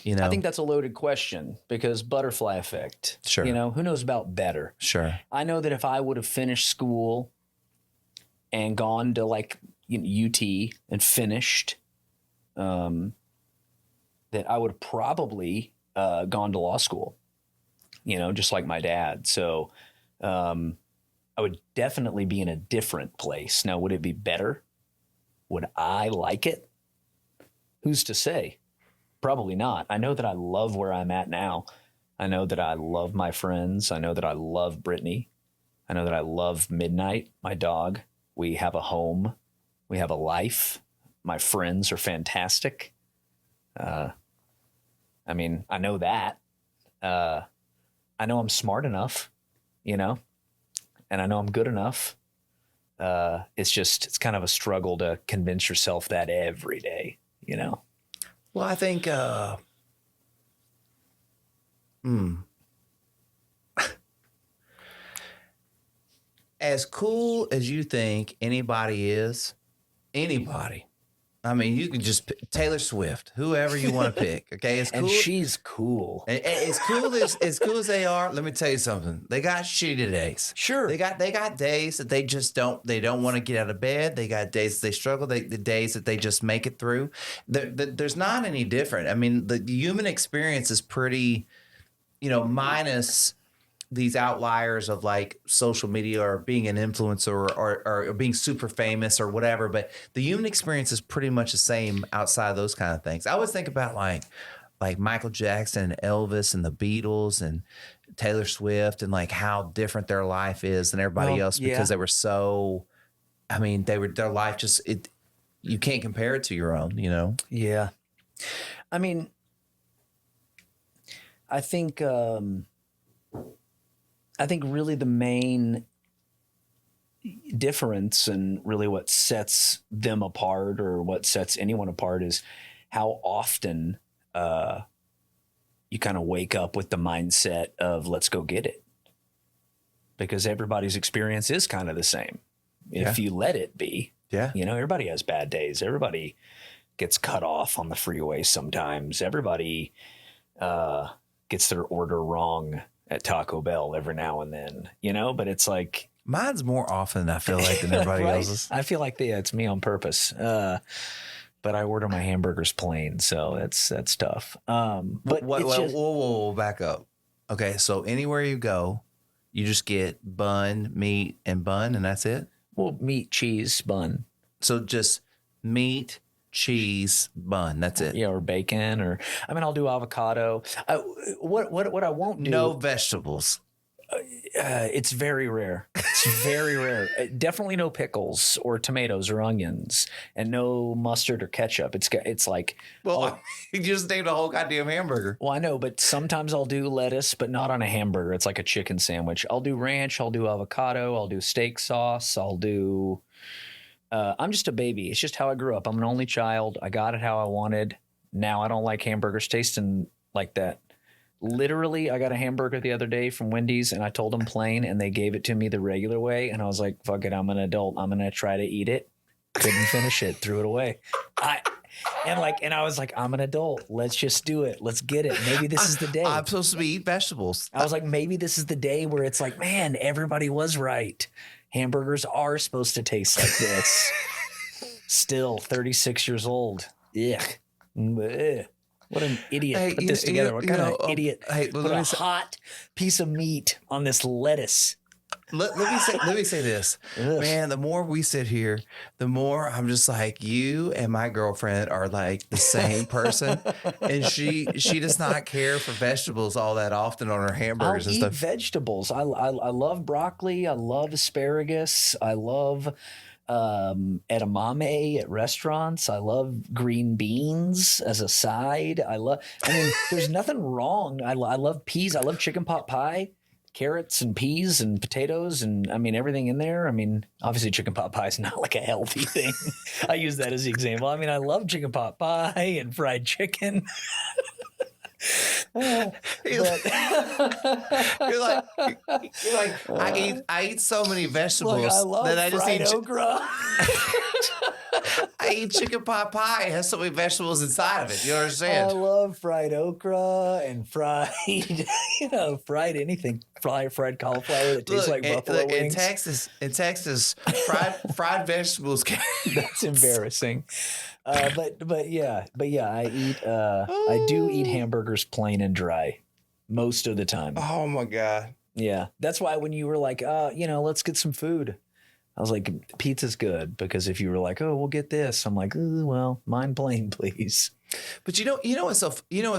I think that's a loaded question because butterfly effect. Sure. Who knows about better? Sure. I know that if I would have finished school and gone to UT and finished, that I would have probably gone to law school, just like my dad. So I would definitely be in a different place. Now, would it be better? Would I like it? Who's to say? Probably not. I know that I love where I'm at now. I know that I love my friends. I know that I love Brittany. I know that I love Midnight, my dog. We have a home. We have a life. My friends are fantastic. I know that. I know I'm smart enough, and I know I'm good enough. It's kind of a struggle to convince yourself that every day, Well, I think, as cool as you think anybody is, Anybody. I mean, you can just pick Taylor Swift, whoever you want to pick. Okay, it's cool. And she's cool. As cool as they are, let me tell you something. They got shitty days. Sure. They got days that they just don't want to get out of bed. They got days that they struggle. The days that they just make it through. There's not any different. I mean, the human experience is pretty, minus these outliers of like social media or being an influencer or being super famous or whatever. But the human experience is pretty much the same outside of those kind of things. I always think about like Michael Jackson and Elvis and the Beatles and Taylor Swift and like how different their life is than everybody else because they were so, I mean, their life just, you can't compare it to your own, Yeah. I mean, I think really the main difference and really what sets them apart or what sets anyone apart is how often you kind of wake up with the mindset of let's go get it, because everybody's experience is kind of the same if you let it be. Everybody has bad days. Everybody gets cut off on the freeway sometimes. Everybody gets their order wrong at Taco Bell every now and then, but it's like mine's more often I feel like than everybody right? else's. I feel like it's me on purpose. But I order my hamburgers plain, so that's tough. But whoa, back up. Okay, so anywhere you go, you just get bun, meat, and bun, and that's it? Well, meat, cheese, bun. So just meat, cheese, bun. That's it. Yeah, or bacon, or I'll do avocado. What I won't do? No vegetables. It's very rare. It's very rare. Definitely no pickles or tomatoes or onions, and no mustard or ketchup. It's like you just named a whole goddamn hamburger. Well, I know, but sometimes I'll do lettuce, but not on a hamburger. It's like a chicken sandwich. I'll do ranch. I'll do avocado. I'll do steak sauce. I'll do. I'm just a baby. It's just how I grew up. I'm an only child. I got it how I wanted. Now I don't like hamburgers tasting like that. Literally, I got a hamburger the other day from Wendy's and I told them plain and they gave it to me the regular way. And I was like, fuck it, I'm an adult. I'm going to try to eat it. Couldn't finish it. Threw it away. And I was like, I'm an adult. Let's just do it. Let's get it. Maybe this is the day. I'm supposed to be eating vegetables. I was like, maybe this is the day where it's like, man, everybody was right. Hamburgers are supposed to taste like this. Still 36 years old. Yuck. Ugh. What an idiot. Put this together. What kind of idiot put a hot piece of meat on this lettuce? Let me say this. Ugh. Man, the more we sit here, the more I'm just like, you and my girlfriend are like the same person. And she does not care for vegetables all that often on her hamburgers and stuff. Vegetables. I love broccoli. I love asparagus. I love edamame at restaurants. I love green beans as a side. There's nothing wrong. I love peas. I love chicken pot pie, carrots and peas and potatoes and everything in there. Obviously chicken pot pie is not like a healthy thing. I use that as the example. I love chicken pot pie and fried chicken. You're like I eat so many vegetables that I just eat okra. I eat chicken pot pie. It has so many vegetables inside of it. You understand? I love fried okra and fried, fried anything. Fried cauliflower that tastes like buffalo wings. In Texas, fried vegetables. That's embarrassing. But yeah, I do eat hamburgers plain and dry most of the time. Oh my God. Yeah. That's why when you were like, let's get some food, I was like, pizza's good, because if you were like, oh, we'll get this, I'm like, well, mine plain, please. But what's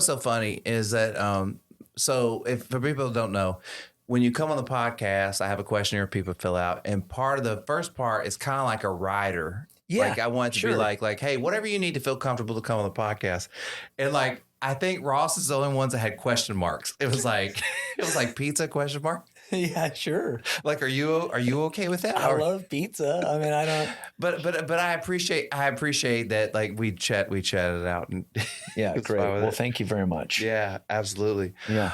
so funny is that so if for people who don't know, when you come on the podcast, I have a questionnaire people fill out, and part of the first part is kind of like a rider. Yeah, like I want it to be like, hey, whatever you need to feel comfortable to come on the podcast. And like, I think Ross is the only ones that had question marks. It was like pizza question mark. Yeah, sure. Like, are you okay with that? I love pizza. I don't. But I appreciate that. Like we chatted out. And yeah, great. Well, thank you very much. Yeah, absolutely. Yeah.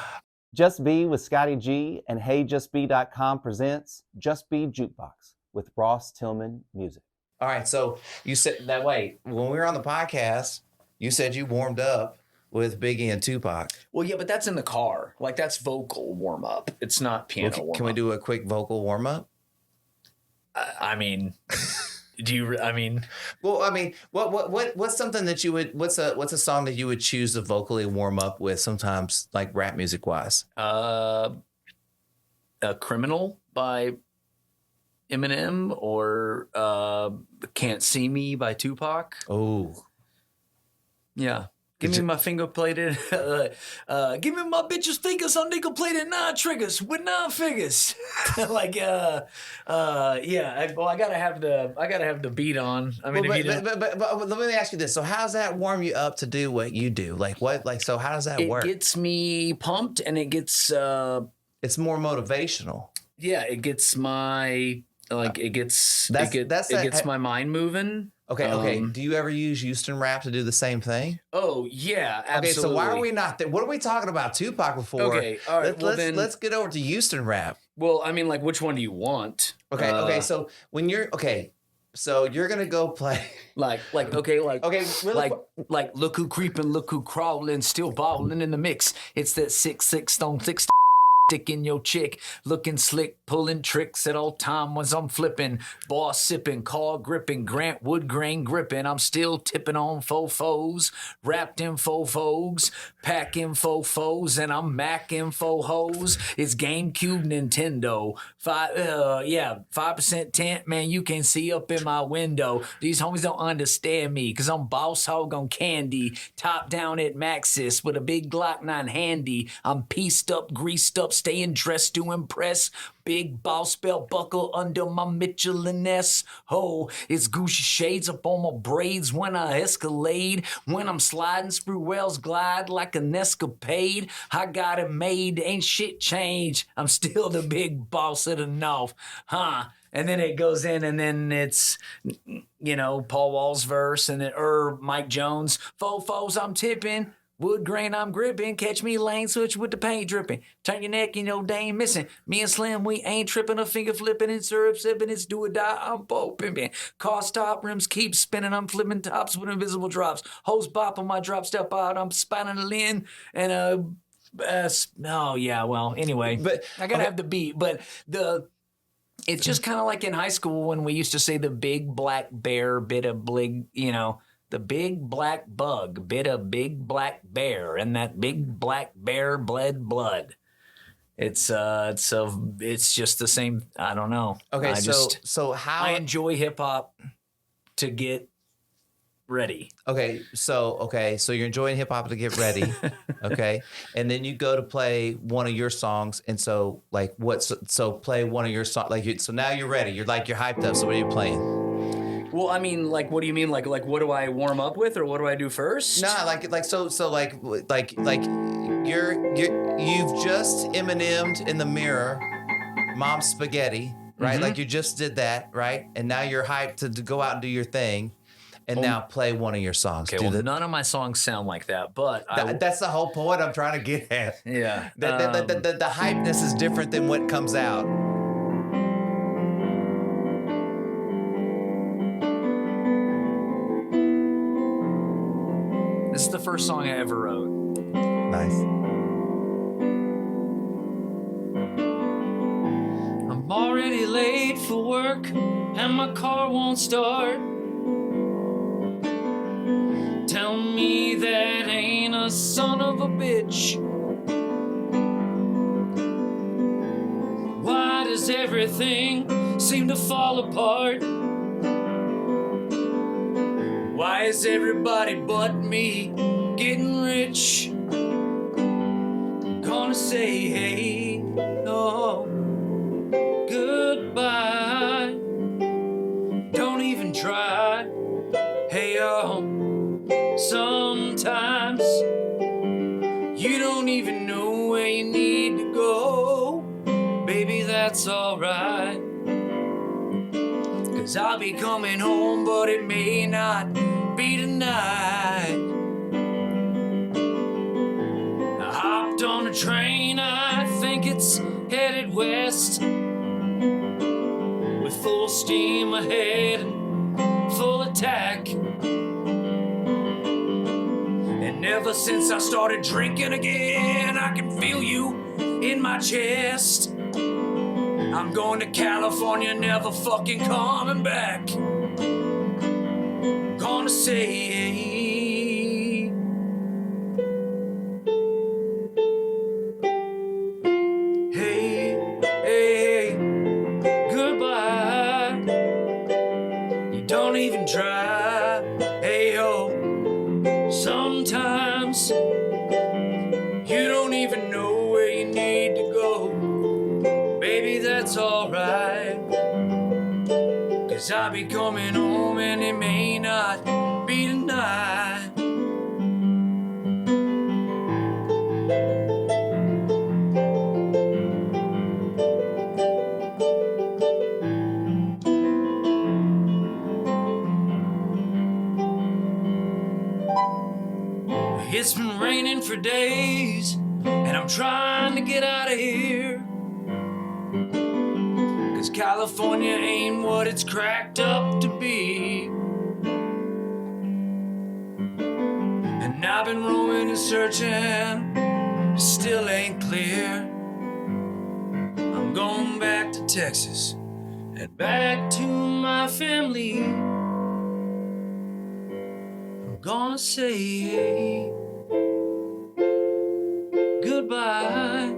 Just Be with Scottie G and HeyJustBe.com presents Just Be Jukebox with Ross Tillman Music. All right. So you said that. Wait, when we were on the podcast, you said you warmed up with Biggie and Tupac. Well, yeah, but that's in the car. Like that's vocal warm up. It's not piano warm up. Can we do a quick vocal warm up? I mean, do you? I mean, well, I mean, what's something that you would? What's a song that you would choose to vocally warm up with? Sometimes, like rap music wise. A Criminal by Eminem or Can't See Me by Tupac. Oh, yeah. Give me my finger plated. Give me my bitch's fingers on nickel plated 9 triggers with 9 figures. Like, yeah. I gotta have the beat on. I mean, but let me ask you this. So, how does that warm you up to do what you do? Like, what? Like, so how does that work? It gets me pumped, and it gets. It's more motivational. Yeah, it gets my it gets my mind moving. Okay. Do you ever use Houston rap to do the same thing? Oh yeah, absolutely. Okay, so why are we not there? What are we talking about Tupac before? Okay, all right. Let's get over to Houston rap. Well, I mean, like, which one do you want? Okay. So when you're so you're gonna go play like look who creeping, look who crawling, still balling in the mix. It's that 6'6" stone 6 stick in your chick, looking slick, pulling tricks at all time when I'm flipping, boss sipping, car gripping, Grant wood grain gripping. I'm still tipping on fofos, wrapped in fofos, packing fofos, and I'm macking fo-hos. It's GameCube, Nintendo. 5% tent, man, you can see up in my window. These homies don't understand me, cause I'm boss hog on candy, top down at Maxis with a big Glock 9 handy. I'm pieced up, greased up, staying dressed to impress. Big boss belt buckle under my Michelin S. Oh, it's Gucci shades up on my braids when I escalade. When I'm sliding, sprue wells glide like an escapade. I got it made, ain't shit changed. I'm still the big boss of the North, huh? And then it goes in, and then it's, Paul Wall's verse, and then Mike Jones. Fofos, I'm tipping. Wood grain, I'm gripping. Catch me lane switch with the paint dripping. Turn your neck, they ain't missing. Me and Slim, we ain't tripping. A finger flipping and syrup sipping. It's do or die. I'm bow pimping. Car stop, rims keep spinning. I'm flipping tops with invisible drops. Hose bop on my drop step out. I'm spinning it in. And anyway. But I gotta have the beat. But it's just kind of like in high school when we used to say the big black bear bit a big, the big black bug bit a big black bear, and that big black bear bled blood. It's just the same. I don't know. Okay, so how I enjoy hip hop to get ready. Okay, so you're enjoying hip hop to get ready, okay, and then you go to play one of your songs, and so play one of your songs, so now you're ready. You're hyped up. So what are you playing? Well, I mean, what do you mean? Like, what do I warm up with, or what do I do first? Nah, you've just Eminem'd in the mirror, Mom's Spaghetti, right? Mm-hmm. Like you just did that, right? And now you're hyped to go out and do your thing, and now play one of your songs. Okay, none of my songs sound like that, but that's the whole point I'm trying to get at. Yeah, the hypeness is different than what comes out. This is the first song I ever wrote. Nice. I'm already late for work and my car won't start. Tell me that ain't a son of a bitch. Why does everything seem to fall apart? Why is everybody but me getting rich? Gonna say, hey, no, goodbye. Don't even try. Hey, sometimes you don't even know where you need to go. Baby, that's alright. 'Cause I'll be coming home, but it may not be tonight. I hopped on a train, I think it's headed west, with full steam ahead, and attack. And ever since I started drinking again, I can feel you in my chest. I'm going to California, never fucking coming back. Gonna say, hey, hey, goodbye. You don't even try. Hey, yo, sometimes you don't even know where you need to go. Baby, that's alright. 'Cause I'll be coming home and it may not be tonight. It's been raining for days, and I'm trying to get out of here. 'Cause California ain't what it's cracked up to be. And I've been roaming and searching, still ain't clear. I'm going back to Texas and back to my family. I'm gonna say goodbye.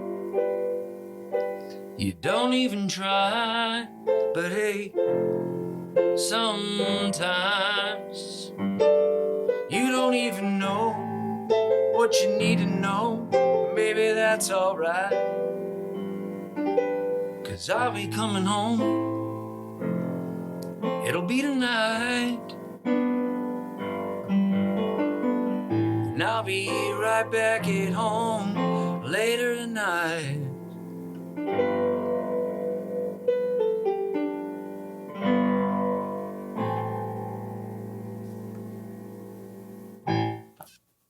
You don't even try, but hey, sometimes you don't even know what you need to know. Maybe that's alright, 'cause I'll be coming home. It'll be tonight, and I'll be right back at home later tonight.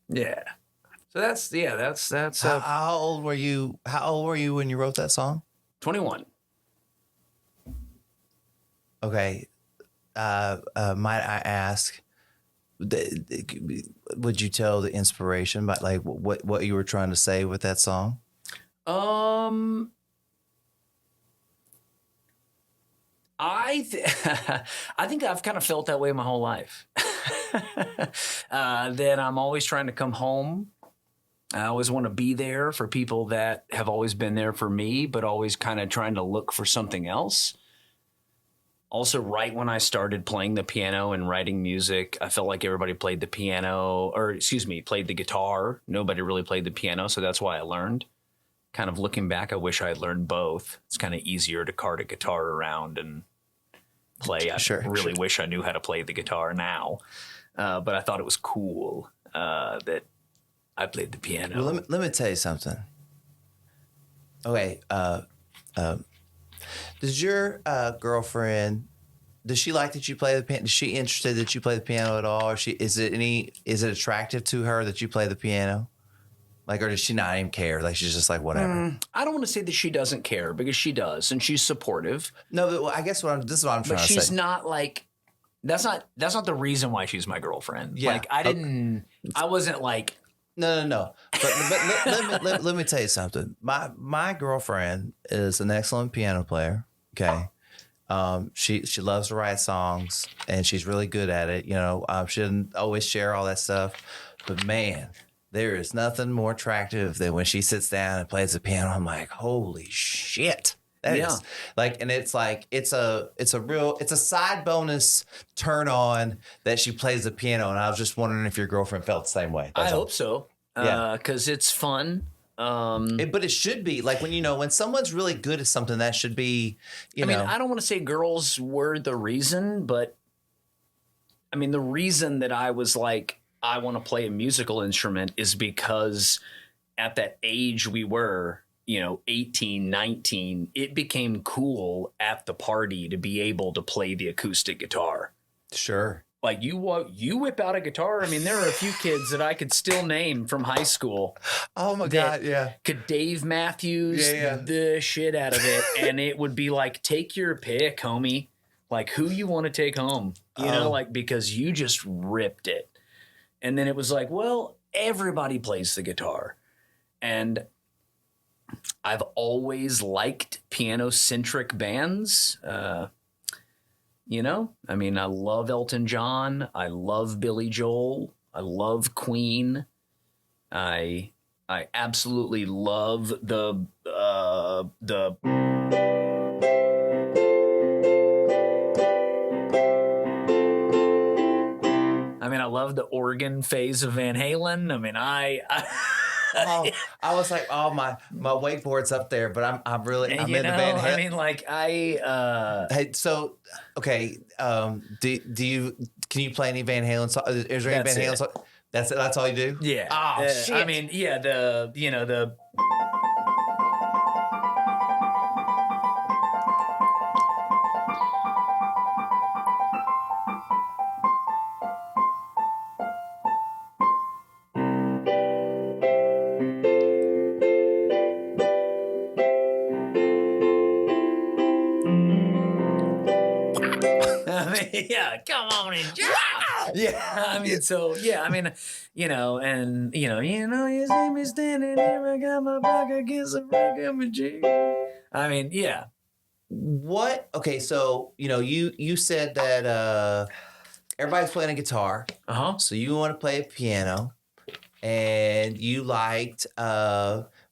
Yeah. So that's How old were you? How old were you when you wrote that song? 21. Okay. Might I ask, would you tell the inspiration about like what you were trying to say with that song? I think I've kind of felt that way my whole life. That I'm always trying to come home. I always want to be there for people that have always been there for me, but always kind of trying to look for something else. Also, right when I started playing the piano and writing music, I felt like everybody played the piano, played the guitar. Nobody really played the piano, so that's why I learned. Kind of looking back, I wish I had learned both. It's kind of easier to cart a guitar around and play. I really wish I knew how to play the guitar now, but I thought it was cool that I played the piano. Well, let me tell you something. Okay, does your girlfriend, does she like that you play the piano? Is she interested that you play the piano at all? Or is it attractive to her that you play the piano? Like, or does she not even care? Like, she's just like, whatever. I don't want to say that she doesn't care, because she does, and she's supportive. No, but I guess this is what I'm trying to say. But she's not like, that's not the reason why she's my girlfriend. Yeah. Like, I wasn't like. No. But let me tell you something. My girlfriend is an excellent piano player. Okay. She loves to write songs, and she's really good at it. You know, she doesn't always share all that stuff, but man, there is nothing more attractive than when she sits down and plays the piano. I'm like, holy shit. That is like, and it's like, it's a side bonus turn on that she plays the piano. And I was just wondering if your girlfriend felt the same way. I hope so. Yeah. 'Cause it's fun. But it should be like when someone's really good at something, that should be, I mean, I don't want to say girls were the reason, but I mean, the reason that I was like, I want to play a musical instrument is because at that age we were, 18, 19, it became cool at the party to be able to play the acoustic guitar. Sure. Like you whip out a guitar. I mean, there are a few kids that I could still name from high school. Oh my God. Yeah. Could Dave Matthews the shit out of it. And it would be like, take your pick, homie. like who you want to take home, you know, like because you just ripped it. And then it was like, well, everybody plays the guitar. And I've always liked piano-centric bands. You know, I mean, I love Elton John. I love Billy Joel. I love Queen. I absolutely love the I mean, I love the organ phase of Van Halen. I mean, I was like, my wakeboard's up there, but I'm really I'm you in know, the Van Halen. I mean, like Hey, so okay, do you can you play any Van Halen song? Is there any Van Halen song? That's it. That's all you do? Yeah. Oh shit. I mean, yeah. The yeah, come on and jump. Yeah. I mean, so yeah, I mean, you know, and you see me standing here, I got my back against the back of my cheek. I mean, yeah. What? Okay, so you said that everybody's playing a guitar. So you want to play a piano, and you liked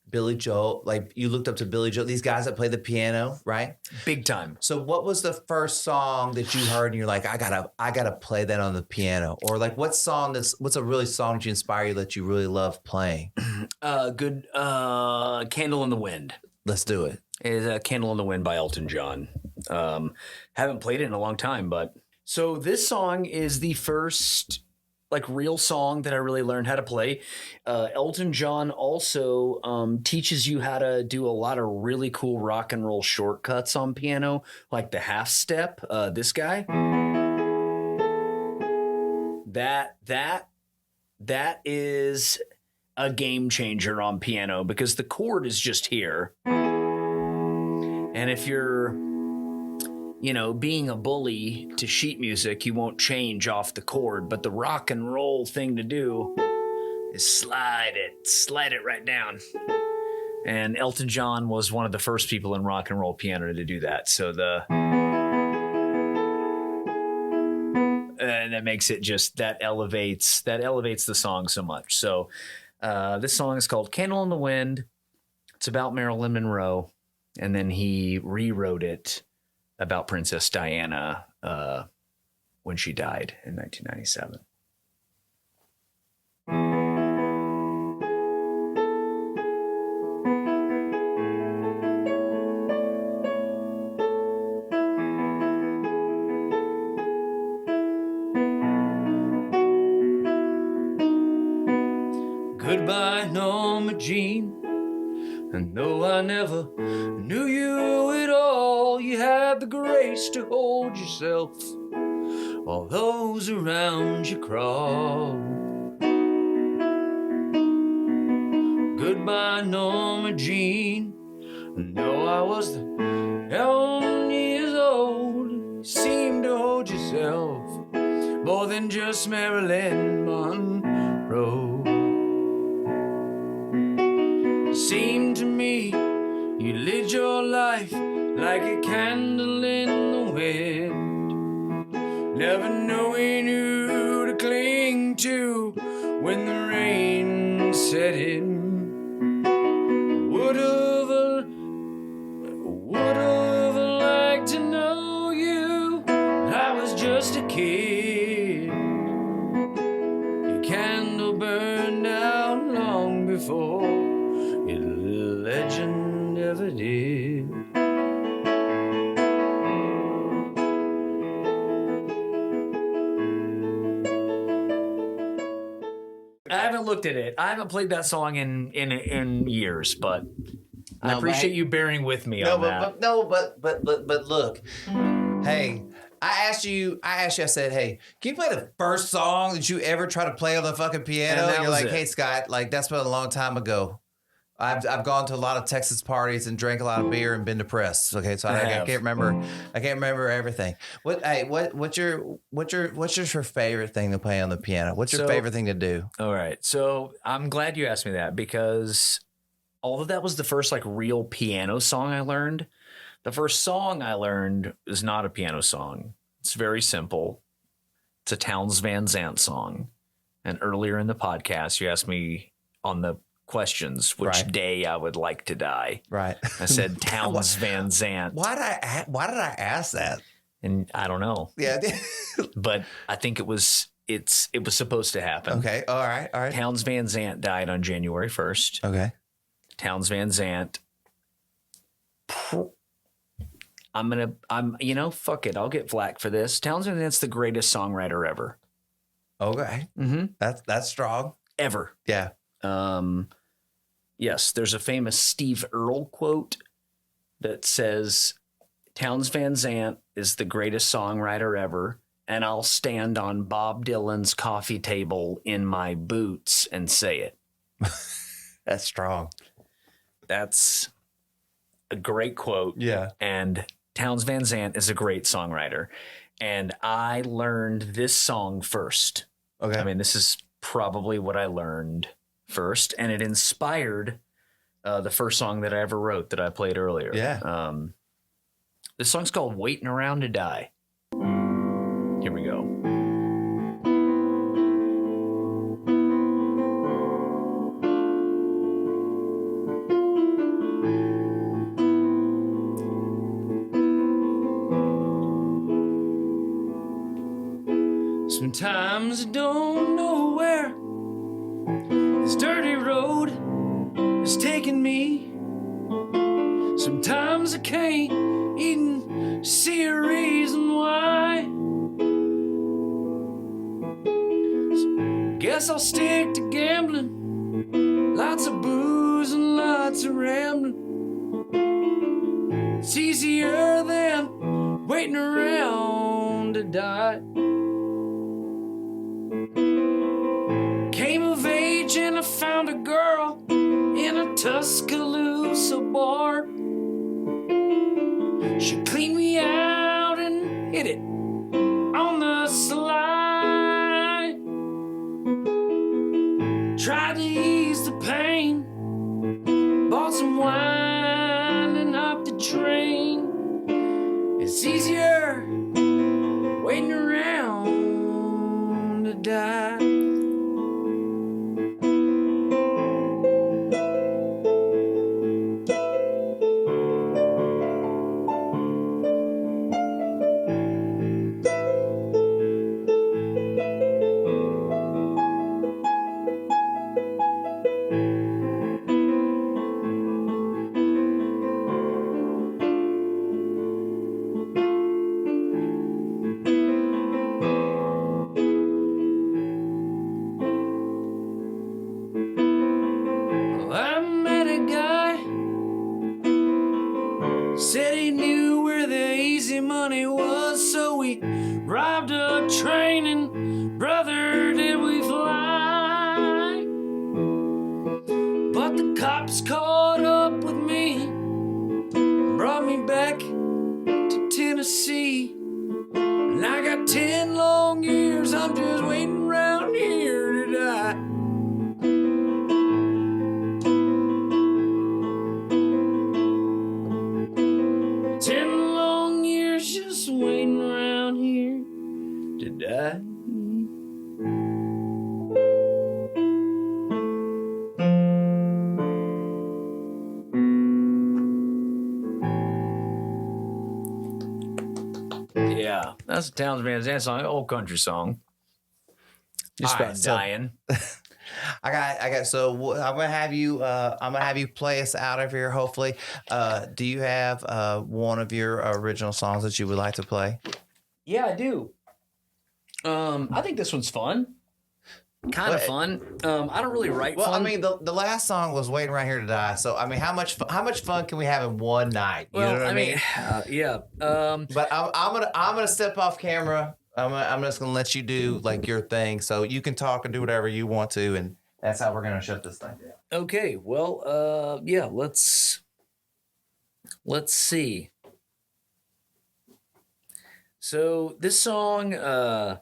Billy Joel, like you looked up to Billy Joel, these guys that play the piano, right? Big time. So what was the first song that you heard and you're like, I gotta play that on the piano? Or like what's a really song that you inspire you that you really love playing? Good Candle in the Wind. Let's do it. Is Candle in the Wind by Elton John. Haven't played it in a long time, but so this song is the first like real song that I really learned how to play. Elton John also teaches you how to do a lot of really cool rock and roll shortcuts on piano, like the half step. This guy, that is a game changer on piano because the chord is just here, and if you're being a bully to sheet music, you won't change off the chord, but the rock and roll thing to do is slide it right down. And Elton John was one of the first people in rock and roll piano to do that. So and that makes it just, that elevates the song so much. So this song is called Candle in the Wind. It's about Marilyn Monroe. And then he rewrote it about Princess Diana when she died in 1997. Goodbye, Norma Jean. And though I never knew you at all, you had the grace to hold yourself while those around you crawl. Goodbye, Norma Jean. And though I was 11 years old, you seemed to hold yourself more than just Marilyn Monroe. Seemed to me you lived your life like a candle in the wind, never knowing who to cling to when the rain set in. Would've liked to know you, but I was just a kid. Your candle burned out long before legend ever did. I haven't looked at it. I haven't played that song in years, but I appreciate you bearing with me on that. But look, hey, I asked you, I said, hey, can you play the first song that you ever try to play on the fucking piano? And you're like, hey, Scott, like that's been a long time ago. I've gone to a lot of Texas parties and drank a lot of beer and been depressed. Okay, so I can't remember. I can't remember everything. What's your favorite thing to play on the piano? What's your favorite thing to do? All right, so I'm glad you asked me that, because although that was the first like real piano song I learned, the first song I learned is not a piano song. It's very simple. It's a Townes Van Zandt song. And earlier in the podcast, you asked me on the questions which day I would like to die. Right. I said Townes Van Zandt. Why did I ask that? And I don't know. Yeah. But I think it was supposed to happen. Okay. All right. Townes Van Zandt died on January 1st. Okay. Townes Van Zandt. Fuck it. I'll get flack for this. Townes Van Zandt's the greatest songwriter ever. Okay. Mm-hmm. That's strong. Ever. Yeah. Yes, there's a famous Steve Earle quote that says, Townes Van Zandt is the greatest songwriter ever, and I'll stand on Bob Dylan's coffee table in my boots and say it. That's strong. That's a great quote. Yeah. And Townes Van Zandt is a great songwriter. And I learned this song first. Okay. I mean, this is probably what I learned first, and it inspired the first song that I ever wrote that I played earlier. Yeah. This song's called Waiting Around to Die. Here we go. Sometimes I don't know where this dirty road is taking me. Sometimes I can't even see a reason why. So guess I'll stick to gambling, lots of booze and lots of rambling. It's easier than waiting around to die. Came of age and I found a girl in a Tuscaloosa bar. She cleaned me out and hit it on the slide. Tried to ease the pain, bought some wine and hopped the train. It's easier waiting around to die. Said he knew where the easy money was, so we robbed a train and brother did we fly. But the cops caught up with me, brought me back to Tennessee. And I got 10 long years, I'm just waiting around here to die. Waiting around here to die. Yeah, that's a Townes Van Zandt song, an old country song. Just about dying. I got. So I'm gonna have you play us out of here. Hopefully, do you have one of your original songs that you would like to play? Yeah, I do. I think this one's fun. Kind of fun. I don't really write fun. I mean, the last song was "Waiting Right Here to Die." So I mean, how much fun can we have in one night? You know what I mean? Yeah. But I'm gonna step off camera. I'm just gonna let you do like your thing, so you can talk and do whatever you want to, and That's how we're gonna shut this thing down. Okay, well, yeah, let's see. So this song, the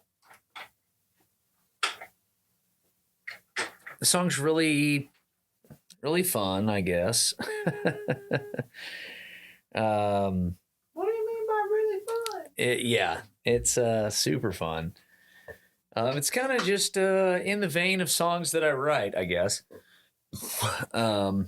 song's really fun, I guess. What do you mean by really fun? Yeah, it's super fun. It's kind of just in the vein of songs that I write, I guess. All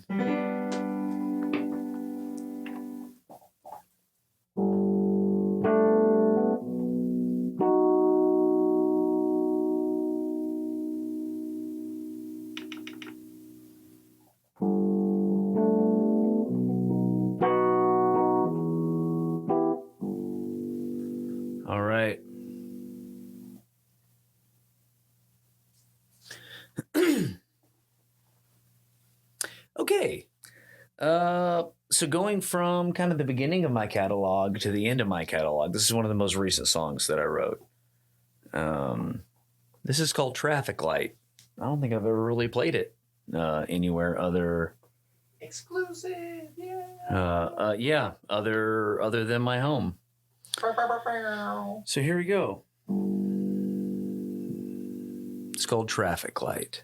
right. Okay. So going from kind of the beginning of my catalog to the end of my catalog, this is one of the most recent songs that I wrote. This is called Traffic Light. I don't think I've ever really played it anywhere other Exclusive, yeah. yeah, other than my home. So here we go. It's called Traffic Light.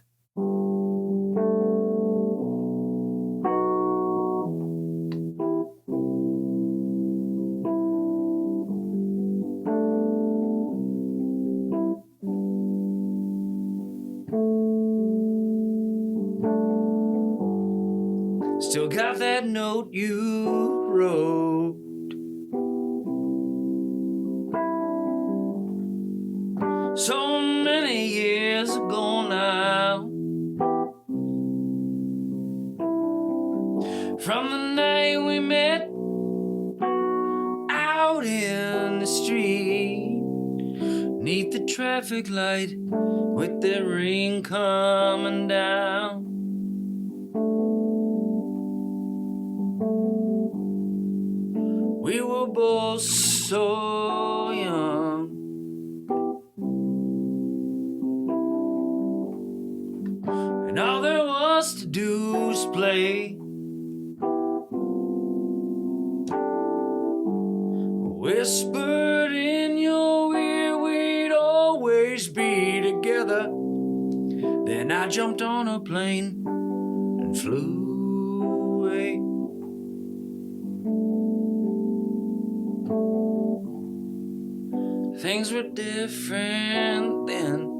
Still got that note you wrote. So many years ago now. From the night we met out in the street, 'neath the traffic light with the rain coming down. We were both so young. And all there was to do was play. Whispered in your ear we'd always be together. Then I jumped on a plane and flew away. Things were different then.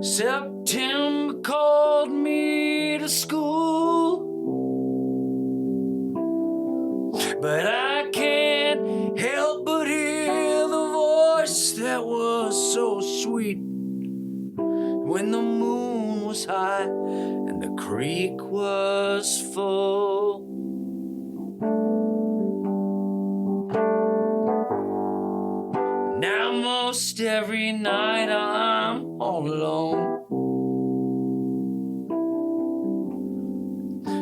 September called me to school, but I can't help but hear the voice that was so sweet when the moon was high and the creek was full. Now most every night I'm all alone,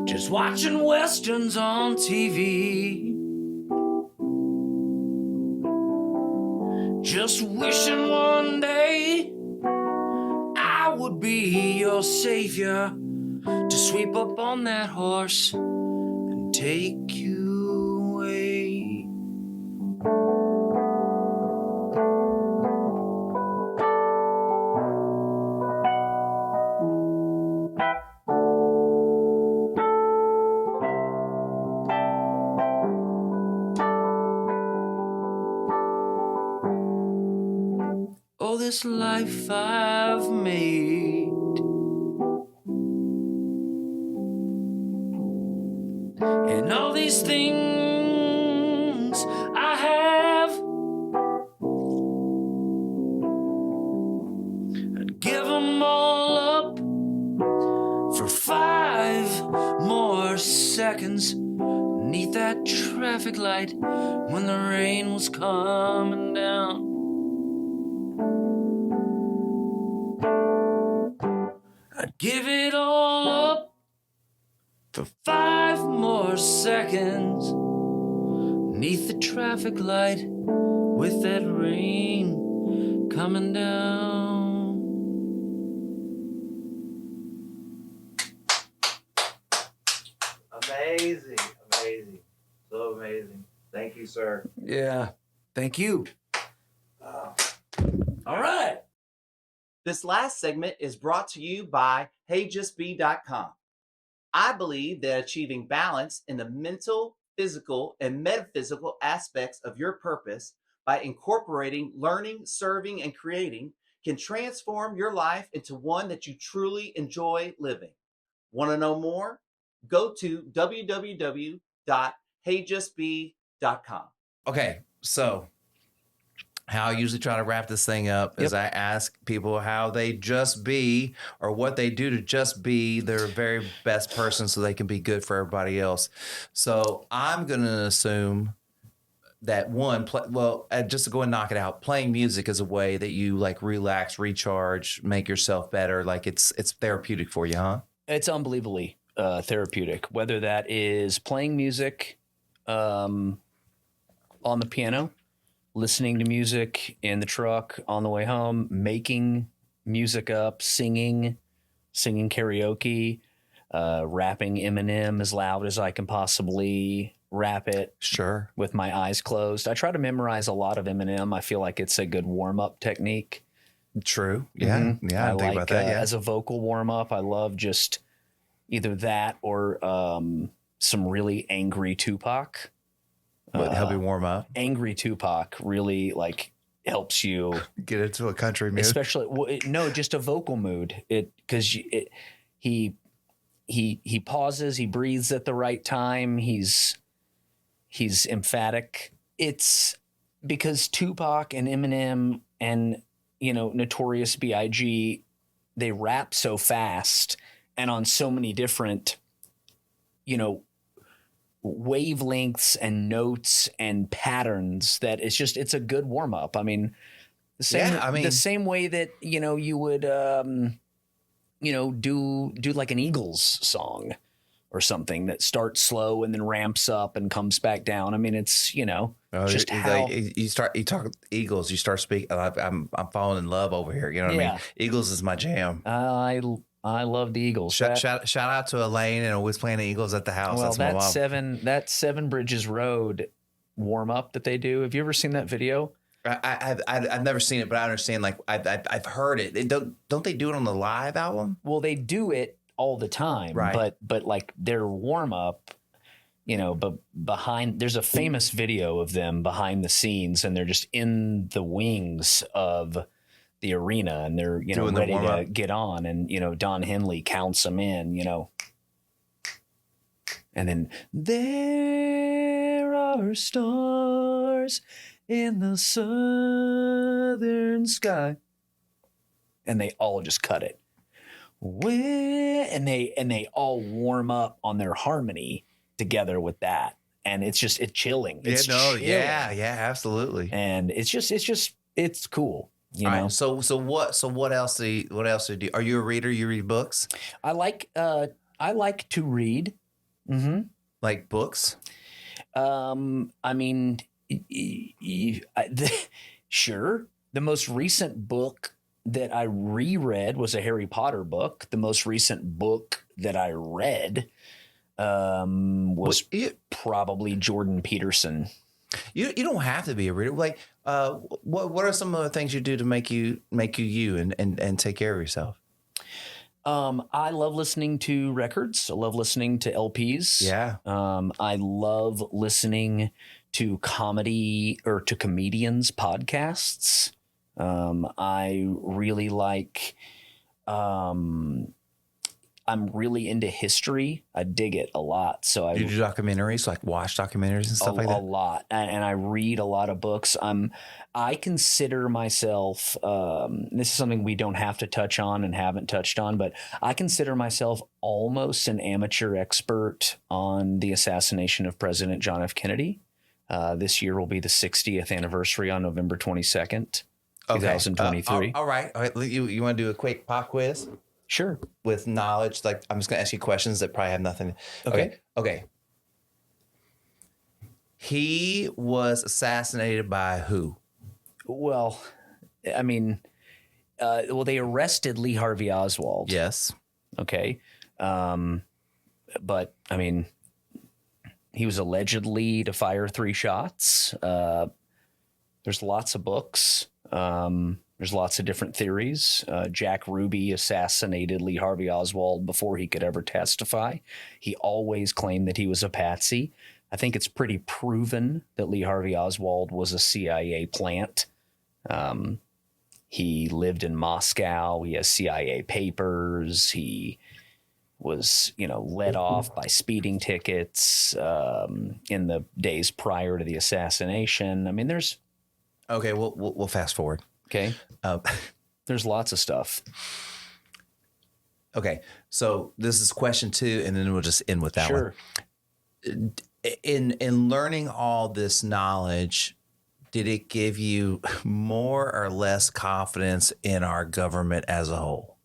just watching westerns on TV, just wishing one day I would be your savior, to sweep up on that horse and take you away. Oh, this life I've made, and all these things I have, I'd give them all up for 5 more seconds 'neath that traffic light when the rain was coming down. I'd give it all up for 5 more seconds 'neath the traffic light with that rain coming down. Amazing. So amazing. Thank you, sir. Yeah. Thank you. All right. This last segment is brought to you by HeyJustBe.com. I believe that achieving balance in the mental, physical, and metaphysical aspects of your purpose by incorporating learning, serving, and creating can transform your life into one that you truly enjoy living. Want to know more? Go to www.heyjustbe.com. Okay, so how I usually try to wrap this thing up is I ask people how they just be or what they do to just be their very best person so they can be good for everybody else. So I'm going to assume that just to go and knock it out, playing music is a way that you like relax, recharge, make yourself better. Like it's therapeutic for you, huh? It's unbelievably therapeutic, whether that is playing music on the piano, listening to music in the truck on the way home, making music up, singing karaoke, rapping Eminem as loud as I can possibly rap it. Sure. With my eyes closed. I try to memorize a lot of Eminem. I feel like it's a good warm-up technique. True. Yeah. Mm-hmm. Yeah. I think about that. Yeah. As a vocal warm-up, I love just either that or some really angry Tupac. But help you warm up. Angry Tupac really like helps you Get into a country mood. especially just a vocal mood. Because he pauses, he breathes at the right time. He's emphatic. It's because Tupac and Eminem and Notorious B.I.G. they rap so fast and on so many different wavelengths and notes and patterns that it's a good warm up. I mean, the same way that you would do like an Eagles song or something that starts slow and then ramps up and comes back down. I mean, it's just how you talk Eagles, you start speaking. I'm falling in love over here. You know what I mean? Eagles is my jam. I love the Eagles. Shout out to Elaine and always playing the Eagles at the house. Well, That's my mom. that Seven Bridges Road warm up that they do. Have you ever seen that video? I've never seen it, but I understand. Like I've heard it. Don't they do it on the live album? Well, they do it all the time, right? But like their warm up, but there's a famous video of them behind the scenes, and they're just in the wings of the arena, and they're ready to get on, and Don Henley counts them in, and then there are stars in the southern sky, and they all just cut it. And they all warm up on their harmony together with that, and it's chilling. It's chilling. Yeah, absolutely. And it's cool. You know. Right, so what else do you do? Are you a reader? You read books? I like to read. Mm-hmm. Like books? I mean, sure. The most recent book that I reread was a Harry Potter book. The most recent book that I read was probably Jordan Peterson. You don't have to be a reader. Like, what are some of the things you do to make you and take care of yourself? I love listening to records. I love listening to LPs. Yeah. I love listening to comedy or to comedians' podcasts. I really like. I'm really into history. I dig it a lot. So I do documentaries, like watch documentaries and stuff like that. A lot, and I read a lot of books. I consider myself. This is something we don't have to touch on and haven't touched on, but I consider myself almost an amateur expert on the assassination of President John F. Kennedy. This year will be the 60th anniversary on November 22nd, 2023. All right. You want to do a quick pop quiz? Sure. With knowledge, like I'm just going to ask you questions that probably have nothing. Okay. He was assassinated by who? Well, I mean, well, they arrested Lee Harvey Oswald. Yes. Okay. But I mean, he was allegedly to fire 3 shots. There's lots of books. There's lots of different theories. Jack Ruby assassinated Lee Harvey Oswald before he could ever testify. He always claimed that he was a patsy. I think it's pretty proven that Lee Harvey Oswald was a CIA plant. He lived in Moscow. He has CIA papers. He was, let off by speeding tickets in the days prior to the assassination. I mean, there's... Okay, we'll fast forward. Okay. There's lots of stuff. Okay, so this is question 2, and then we'll just end with that one. In learning all this knowledge, did it give you more or less confidence in our government as a whole?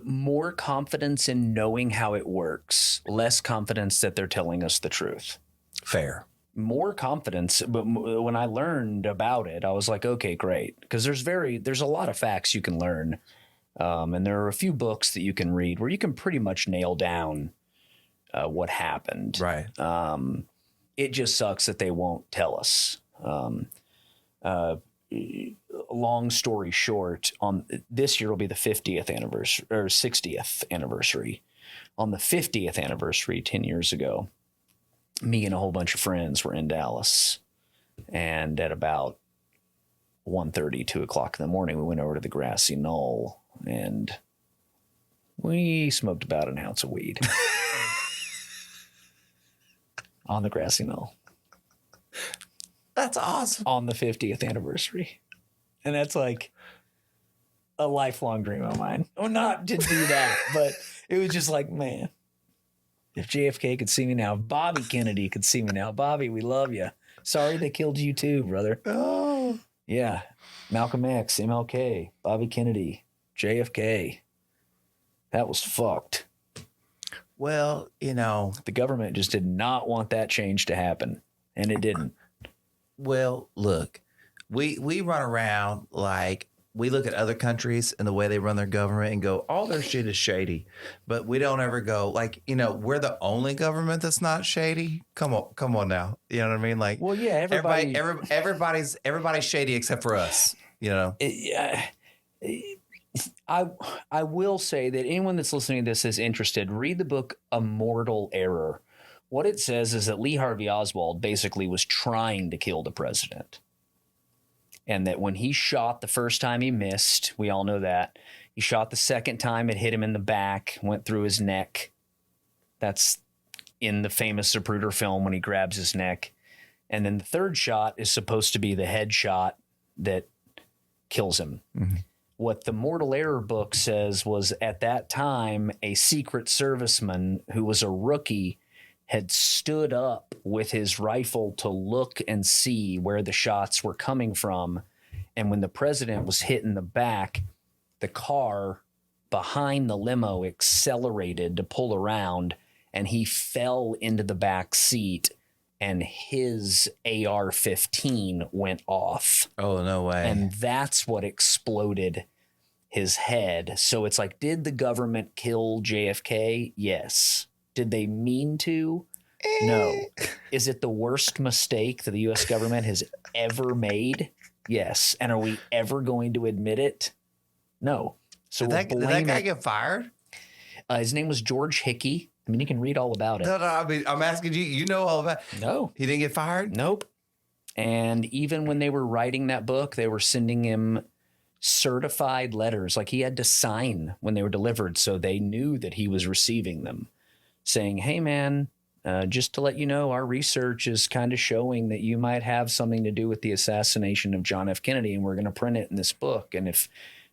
More confidence in knowing how it works, less confidence that they're telling us the truth. Fair. More confidence, but when I learned about it, I was like, okay, great. Because there's a lot of facts you can learn. And there are a few books that you can read where you can pretty much nail down what happened. Right. It just sucks that they won't tell us. Long story short, on this year will be the 50th anniversary or 60th anniversary. On the 50th anniversary, 10 years ago, me and a whole bunch of friends were in Dallas, and at about 1:30, 2 o'clock in the morning, we went over to the grassy knoll and we smoked about an ounce of weed on the grassy knoll. That's awesome. On the 50th anniversary. And that's like a lifelong dream of mine. Well, not to do that, but it was just like, man, if JFK could see me now, if Bobby Kennedy could see me now. Bobby, we love you. Sorry they killed you too, brother. Oh. Yeah. Malcolm X, MLK, Bobby Kennedy, JFK. That was fucked. Well, The government just did not want that change to happen, and it didn't. Well, look, we run around like we look at other countries and the way they run their government and go, all their shit is shady. But we don't ever go like, we're the only government that's not shady. Come on now. You know what I mean? Like, well, yeah, everybody's shady except for us, I will say that anyone that's listening to this is interested, read the book A Mortal Error. What it says is that Lee Harvey Oswald basically was trying to kill the president. And that when he shot the first time, he missed. We all know that. He shot the second time, it hit him in the back, went through his neck. That's in the famous Zapruder film when he grabs his neck. And then the third shot is supposed to be the head shot that kills him. Mm-hmm. What the Mortal Error book says was at that time, a Secret Serviceman who was a rookie had stood up with his rifle to look and see where the shots were coming from. And when the president was hit in the back, the car behind the limo accelerated to pull around, and he fell into the back seat, and his AR-15 went off. Oh, no way. And that's what exploded his head. So it's like, did the government kill JFK? Yes. Did they mean to? No. Is it the worst mistake that the U.S. government has ever made? Yes. And are we ever going to admit it? No. So did that guy get fired? His name was George Hickey. I mean, you can read all about it. No, I mean, I'm asking you. You know all about it. No. He didn't get fired? Nope. And even when they were writing that book, they were sending him certified letters. Like he had to sign when they were delivered, so they knew that he was receiving them, saying, hey, man, just to let you know, our research is kind of showing that you might have something to do with the assassination of John F. Kennedy, and we're going to print it in this book. And if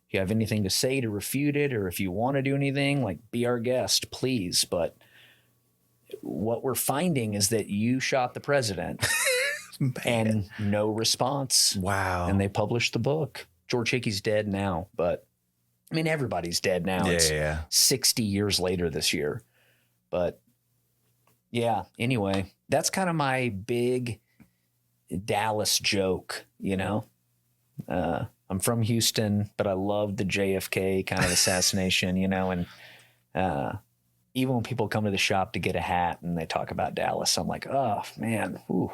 you have anything to say to refute it, or if you want to do anything, like, be our guest, please. But what we're finding is that you shot the president and no response. Wow. And they published the book. George Hickey's dead now, but I mean, everybody's dead now. Yeah, it's 60 years later this year. But yeah, anyway, that's kind of my big Dallas joke, I'm from Houston, but I love the JFK kind of assassination, you know, and even when people come to the shop to get a hat and they talk about Dallas, I'm like, oh man, whew.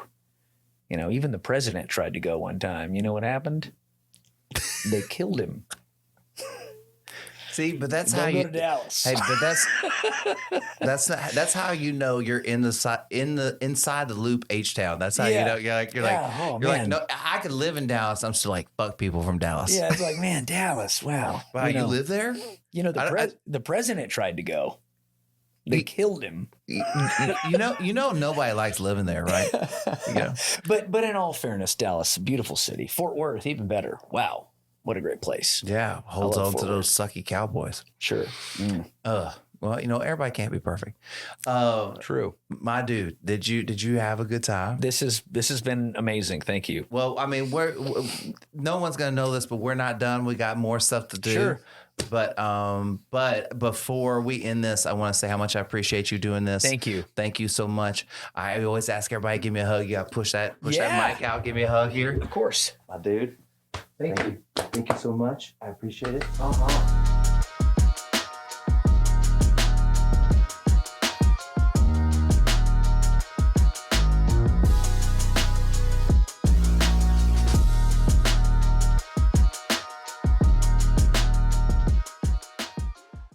You know, even the president tried to go one time. You know what happened? They killed him. See, but that's Don't how go you. to Dallas. Hey, but that's how you know you're inside the loop H Town. That's how you know you're like no, I could live in Dallas. I'm still like fuck people from Dallas. Yeah, it's like, man, Dallas. Wow. Wow, you live there? You know, the president tried to go. They killed him. You know, nobody likes living there, right? Yeah. But in all fairness, Dallas, a beautiful city. Fort Worth, even better. Wow. What a great place. Yeah. Holds on to those sucky Cowboys. Sure. Well, you know, everybody can't be perfect. True. My dude, did you have a good time? This has been amazing. Thank you. Well, I mean, no one's gonna know this, but we're not done. We got more stuff to do. Sure. But before we end this, I want to say how much I appreciate you doing this. Thank you. Thank you so much. I always ask everybody, give me a hug. You got to push that mic out. Give me a hug here. Of course. My dude. Thank you. Thank you so much. I appreciate it. Uh-huh.